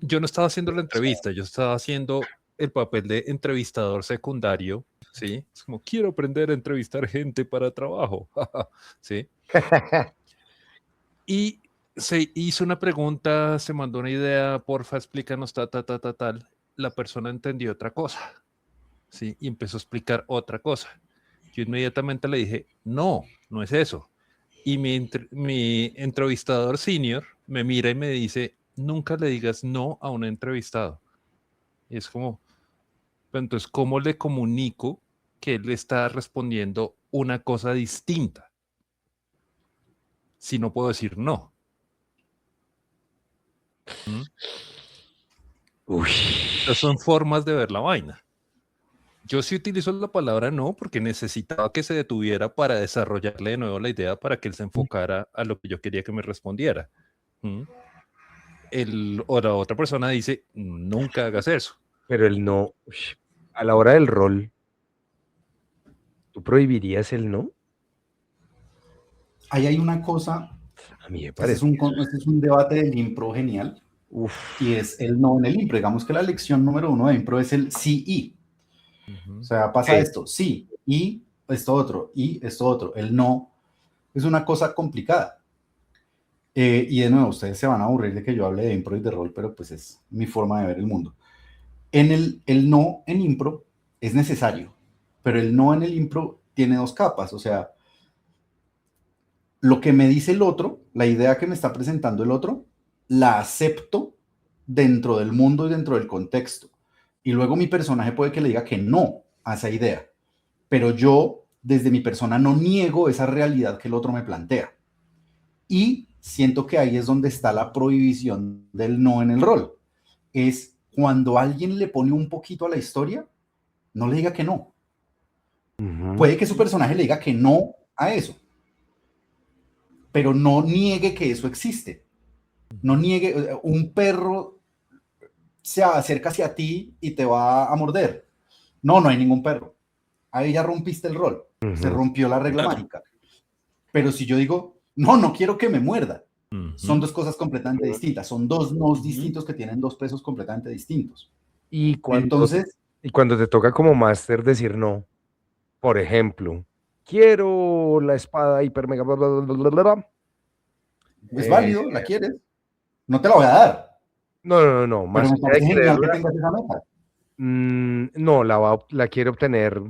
Yo no estaba haciendo la entrevista, yo estaba haciendo el papel de entrevistador secundario, ¿sí? Es como, quiero aprender a entrevistar gente para trabajo, ¿sí? Y se hizo una pregunta, se mandó una idea, porfa, explícanos, tal. La persona entendió otra cosa, ¿sí? Y empezó a explicar otra cosa. yo inmediatamente le dije, no, no es eso. Y mi entrevistador senior me mira y me dice, nunca le digas no a un entrevistado. Y es como, pero entonces, ¿cómo le comunico que él está respondiendo una cosa distinta? Si no puedo decir no. ¿Mm? Uy. Estas son formas de ver la vaina. Yo sí utilizo la palabra no porque necesitaba que se detuviera para desarrollarle de nuevo la idea para que él se enfocara a lo que yo quería que me respondiera. ¿Mm? O la otra persona dice, nunca hagas eso. Pero el no, a la hora del rol, ¿tú prohibirías el no? Ahí hay una cosa, A mí me este parece. es un debate del impro genial, Uf. y es el no en el impro. Digamos que la lección número 1 de impro es el sí y. O sea, pasa Sí. esto, sí, y esto otro, y esto otro. El no es una cosa complicada. Y de nuevo, ustedes se van a aburrir de que yo hable de impro y de rol, pero pues es mi forma de ver el mundo. El no en impro es necesario, pero el no en el impro tiene dos capas. O sea, lo que me dice el otro, la idea que me está presentando el otro, la acepto dentro del mundo y dentro del contexto. Y luego mi personaje puede que le diga que no a esa idea, pero yo desde mi persona no niego esa realidad que el otro me plantea. Y siento que ahí es donde está la prohibición del no en el rol. Es cuando alguien le pone un poquito a la historia, no le diga que no. Puede que su personaje le diga que no a eso, pero no niegue que eso existe. No niegue, un perro se acerca hacia ti y te va a morder. No, no hay ningún perro. Ahí ya rompiste el rol. Se rompió la regla mágica. Pero si yo digo, no, no quiero que me muerda, son dos cosas completamente distintas. Son dos nos distintos que tienen dos pesos completamente distintos. Y Entonces, cuando te toca como máster decir no, por ejemplo, quiero la espada hiper mega bla, bla, bla, bla, bla, bla. es válido, la quieres. No te la voy a dar. No, Pero más me allá de parece genial que quererla, tengas esa meta. no, la quiere obtener,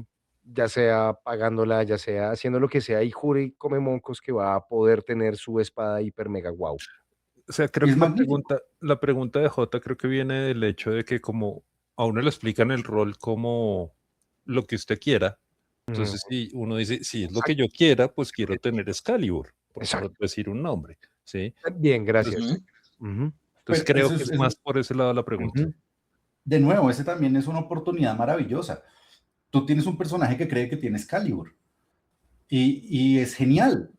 ya sea pagándola, ya sea haciendo lo que sea, y jure y come moncos que va a poder tener su espada hiper mega guau. O sea, creo Y es que magnífico. la pregunta de Jota creo que viene del hecho de que como a uno le explican el rol como lo que usted quiera. Entonces, si uno dice, si es lo que yo quiera, pues quiero tener Excalibur, por Exacto. decir un nombre, ¿sí? Bien, gracias. Ujú. Ujú, Entonces Pero creo eso que es más por ese lado la pregunta. ujú. de nuevo, ese también es una oportunidad maravillosa. Tú tienes un personaje que cree que tiene Excalibur. Y es genial.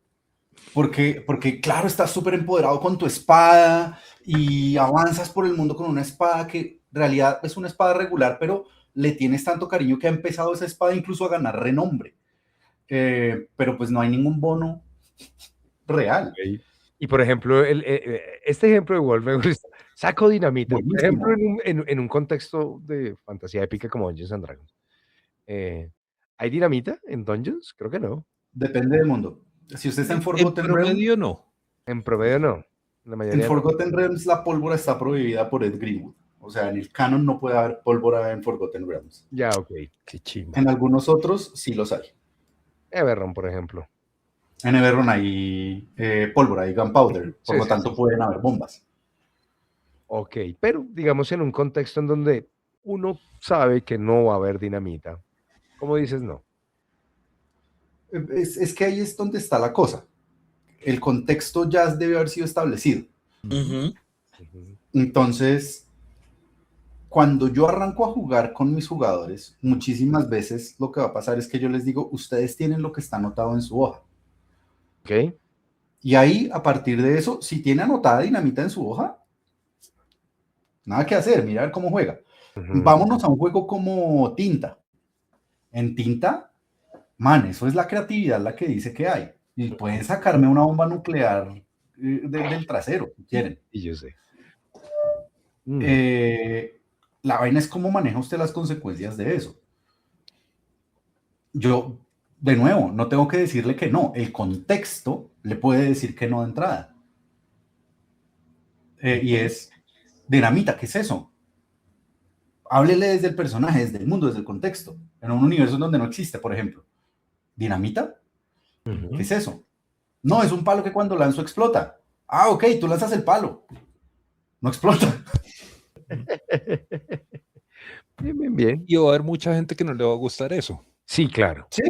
Porque claro, estás súper empoderado con tu espada y avanzas por el mundo con una espada que en realidad es una espada regular, pero le tienes tanto cariño que ha empezado esa espada incluso a ganar renombre. Pero pues no hay ningún bono real. Ok. Y por ejemplo, este ejemplo de Wolf me gusta. Saco dinamita. Por ejemplo, Buenísimo. en un contexto de fantasía épica como Dungeons and Dragons. ¿Hay dinamita en Dungeons? Creo que no. Depende del mundo. Si usted está en En Forgotten Realms, promedio no. En promedio no. La en mayoría no. Forgotten Realms la pólvora está prohibida por Ed Greenwood. O sea, en el canon no puede haber pólvora en Forgotten Realms. Ya, ok. Qué chimba. En algunos otros sí los hay. Everron, por ejemplo. En Everron hay pólvora, hay gunpowder, por Sí, lo sí, tanto sí. pueden haber bombas. Ok, pero digamos en un contexto en donde uno sabe que no va a haber dinamita. ¿Cómo dices no? Es que ahí es donde está la cosa. El contexto ya debe haber sido establecido. Ujú. Ujú. Entonces, cuando yo arranco a jugar con mis jugadores, muchísimas veces lo que va a pasar es que yo les digo, ustedes tienen lo que está anotado en su hoja. Ok. Y ahí, a partir de eso, si tiene anotada dinamita en su hoja, nada que hacer, mira a ver cómo juega. Ujú. Vámonos a un juego como Tinta. En Tinta, man, eso es la creatividad la que dice que hay. Y pueden sacarme una bomba nuclear del trasero, si quieren. Y yo sé. La vaina es cómo maneja usted las consecuencias de eso. Yo, de nuevo, no tengo que decirle que no. El contexto le puede decir que no de entrada. Y es, dinamita, ¿qué es eso? Háblele desde el personaje, desde el mundo, desde el contexto. En un universo donde no existe, por ejemplo. ¿Dinamita? Ujú. ¿Qué es eso? No, es un palo que cuando lanzo explota. Ah, ok, tú lanzas el palo. No explota. Bien, bien, bien. Y va a haber mucha gente que no le va a gustar eso. Sí, claro. Sí.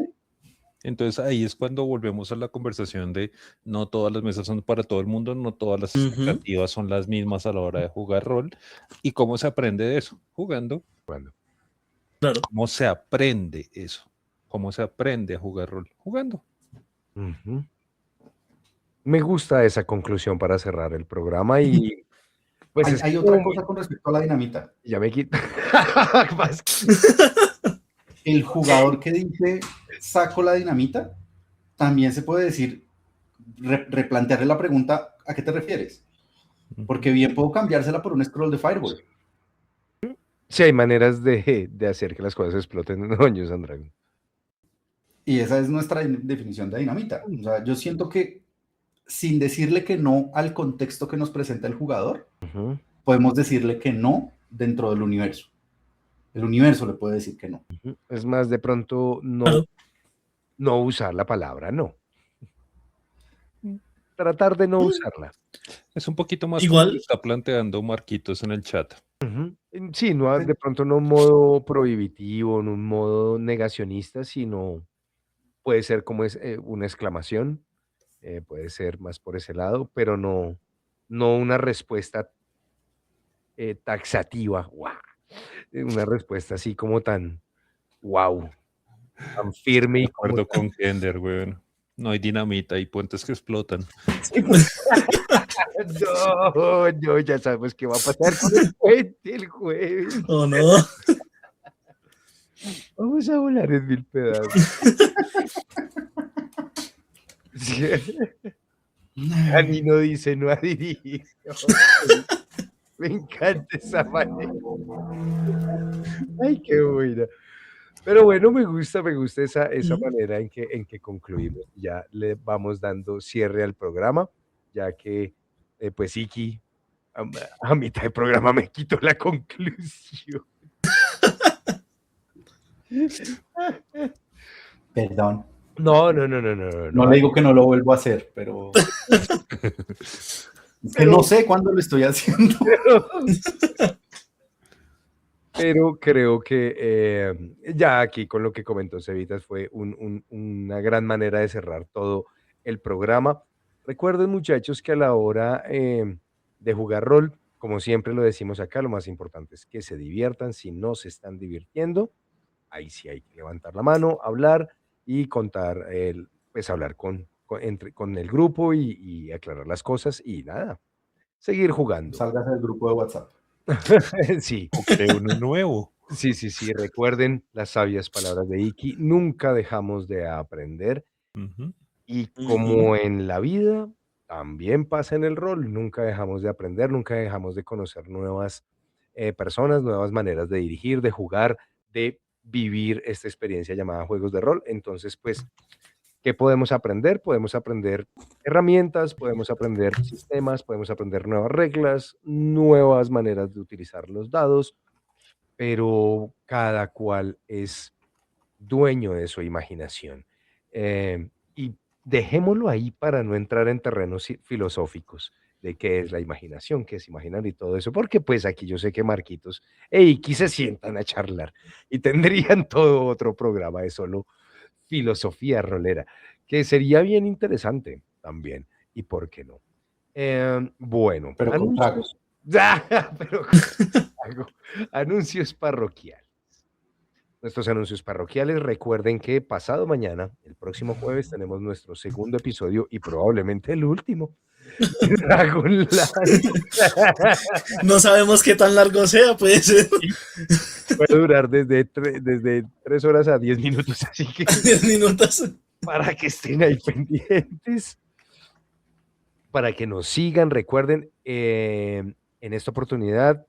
Entonces ahí es cuando volvemos a la conversación de no todas las mesas son para todo el mundo, no todas las Ujú. expectativas son las mismas a la hora de jugar rol. ¿Y cómo se aprende de eso? Jugando. Claro. ¿Cómo se aprende eso? ¿Cómo se aprende a jugar rol? Jugando. Ujú. Me gusta esa conclusión para cerrar el programa y pues es Hay como otra muy... cosa con respecto a la dinamita. Ya me quito. Más- El jugador que dice saco la dinamita, también se puede decir, replantearle la pregunta, ¿a qué te refieres? Porque bien puedo cambiársela por un scroll de Fireball. Sí, hay maneras de hacer que las cosas exploten en Dungeons and Dragons. Y esa es nuestra definición de dinamita. O sea, yo siento que sin decirle que no al contexto que nos presenta el jugador, Ujú, podemos decirle que no dentro del universo. El universo le puede decir que no. ujú. Es más, de pronto Claro. no usar la palabra no. Tratar de no usarla. Es un poquito más como lo Igual, está planteando Marquitos en el chat. Ujú. Sí, no, de pronto no un modo prohibitivo, en un modo negacionista, sino puede ser como es una exclamación, puede ser más por ese lado, pero no una respuesta taxativa, ¡guau! Una respuesta así como tan wow, tan firme De y como acuerdo tan... con Kender, weón. No hay dinamita y puentes que explotan. Sí, pues, no, no, ya sabemos qué va a pasar con el puente el jueves. o no. Vamos a volar en mil pedazos. Sí. Dani no dice, no ha dirigido. Me encanta esa manera. Ay, qué buena. Pero bueno, me gusta esa Ujú. manera en que concluimos. Ya le vamos dando cierre al programa, ya que, pues, Iki, a mitad de programa me quitó la conclusión. Perdón. No, no, no, no, no, no, No no. le digo que no lo vuelvo a hacer, pero es que no Pero, sé cuándo lo estoy haciendo. pero creo que ya aquí con lo que comentó Cevitas fue una gran manera de cerrar todo el programa. Recuerden, muchachos, que a la hora de jugar rol, como siempre lo decimos acá, lo más importante es que se diviertan. Si no se están divirtiendo, ahí sí hay que levantar la mano, hablar y contar, pues hablar con el grupo y aclarar las cosas y nada, seguir jugando. Salgas del grupo de WhatsApp. Sí. O cree uno nuevo. Sí, sí, sí, recuerden las sabias palabras de Iki, nunca dejamos de aprender Ujú. y Ujú. como en la vida, también pasa en el rol, nunca dejamos de aprender, nunca dejamos de conocer nuevas personas, nuevas maneras de dirigir, de jugar, de vivir esta experiencia llamada juegos de rol. Entonces, pues, ¿qué podemos aprender? Podemos aprender herramientas, podemos aprender sistemas, podemos aprender nuevas reglas, nuevas maneras de utilizar los dados, pero cada cual es dueño de su imaginación. Y dejémoslo ahí para no entrar en terrenos filosóficos de qué es la imaginación, qué es imaginar y todo eso, porque pues aquí yo sé que Marquitos e Iki se sientan a charlar y tendrían todo otro programa de solo filosofía rolera, que sería bien interesante también, y por qué no. Bueno, Pero con trago. anuncios. Pero hago anuncios parroquiales. Nuestros anuncios parroquiales, recuerden que pasado mañana, el próximo jueves, tenemos nuestro segundo episodio y probablemente el último. de Dragonlance. No sabemos qué tan largo sea, puede ser Puede durar desde 3 horas a 10 minutos, así que 10 minutos. para que estén ahí pendientes, para que nos sigan, recuerden, en esta oportunidad,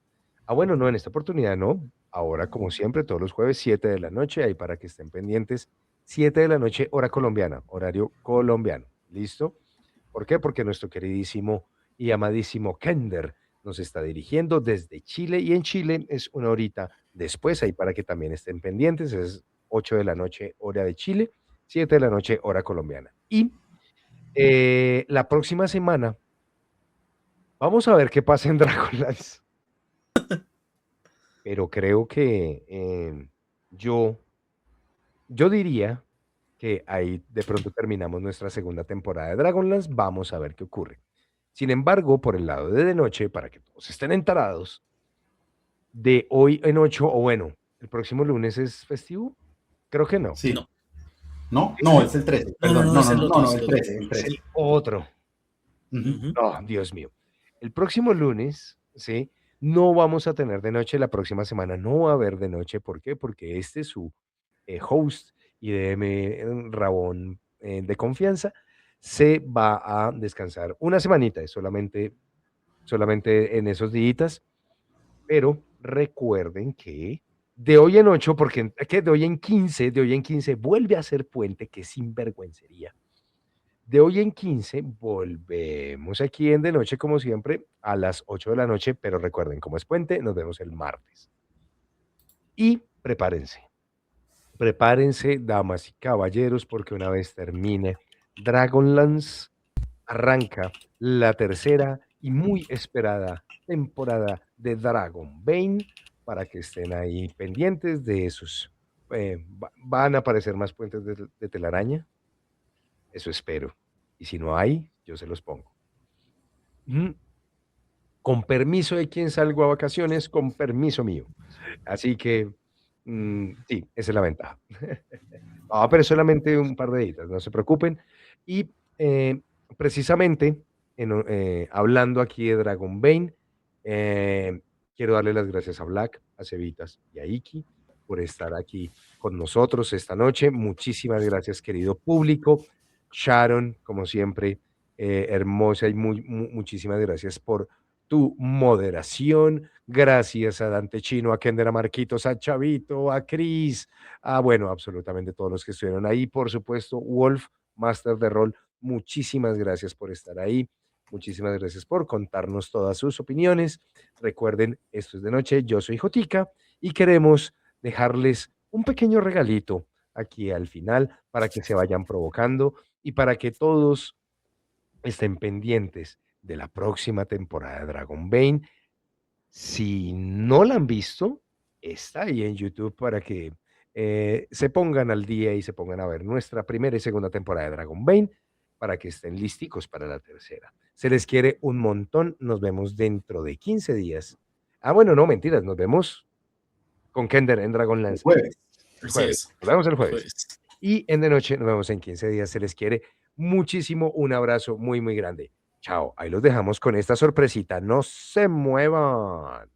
bueno, no, en esta oportunidad no, ahora como siempre, todos los jueves, 7 de la noche, ahí para que estén pendientes, 7 de la noche, hora colombiana, horario colombiano, ¿listo? ¿Por qué? Porque nuestro queridísimo y amadísimo Kender nos está dirigiendo desde Chile y en Chile es una horita después, ahí para que también estén pendientes, es 8 de la noche, hora de Chile, 7 de la noche, hora colombiana. Y la próxima semana vamos a ver qué pasa en Dragonlance. Pero creo que yo diría que ahí de pronto terminamos nuestra segunda temporada de Dragonlance. Vamos a ver qué ocurre. Sin embargo, por el lado de noche, para que todos estén enterados, de hoy en 8, o bueno, el próximo lunes es festivo. Creo que no. Sí. No. No, ¿Es no, el- es el 13. No, Perdón, es el otro, es el el 13, otro. el Es 13. el otro. Ujú. Ujú. No, Dios mío. El próximo lunes, ¿sí? No vamos a tener de noche, la próxima semana no va a haber de noche. ¿Por qué? Porque este es su host y DM Rabón de confianza se va a descansar una semanita, es solamente en esos días, pero recuerden que de hoy en 8, porque que de hoy en 15, vuelve a ser puente, que sinvergüencería. De hoy en 15 volvemos aquí en de noche, como siempre, a las 8 de la noche, pero recuerden, como es puente, nos vemos el martes. Y prepárense, damas y caballeros, porque una vez termine Dragonlance, arranca la tercera y muy esperada temporada de Dragonbane, para que estén ahí pendientes de esos. ¿Van a aparecer más puentes de telaraña? Eso espero. Y si no hay, yo se los pongo. Mm, Con permiso de quien salgo a vacaciones, con permiso mío. Así que, sí, esa es la ventaja. No, pero es solamente un par de días, no se preocupen. Y precisamente, hablando aquí de Dragonbane, quiero darle las gracias a Black, a Cevitas y a Iki por estar aquí con nosotros esta noche. Muchísimas gracias, querido público. Sharon, como siempre, hermosa y muchísimas gracias por tu moderación. Gracias a Dante Chino, a Kender, a Marquitos, a Chavito, a Cris, bueno, absolutamente todos los que estuvieron ahí. Por supuesto, Wolf, Master de Rol, muchísimas gracias por estar ahí. Muchísimas gracias por contarnos todas sus opiniones. Recuerden, esto es de noche, yo soy Jotica y queremos dejarles un pequeño regalito aquí al final para que se vayan provocando y para que todos estén pendientes de la próxima temporada de Dragonbane. Si no la han visto, está ahí en YouTube para que se pongan al día y se pongan a ver nuestra primera y segunda temporada de Dragonbane para que estén listicos para la tercera. Se les quiere un montón. Nos vemos dentro de 15 días. Bueno, no, mentiras. Nos vemos con Kender en El Dragonlance jueves. el Así jueves. es. Nos vemos el jueves. Pues, Y en de noche nos vemos en 15 días. Se les quiere muchísimo. Un abrazo muy, muy grande. Chao. Ahí los dejamos con esta sorpresita. No se muevan.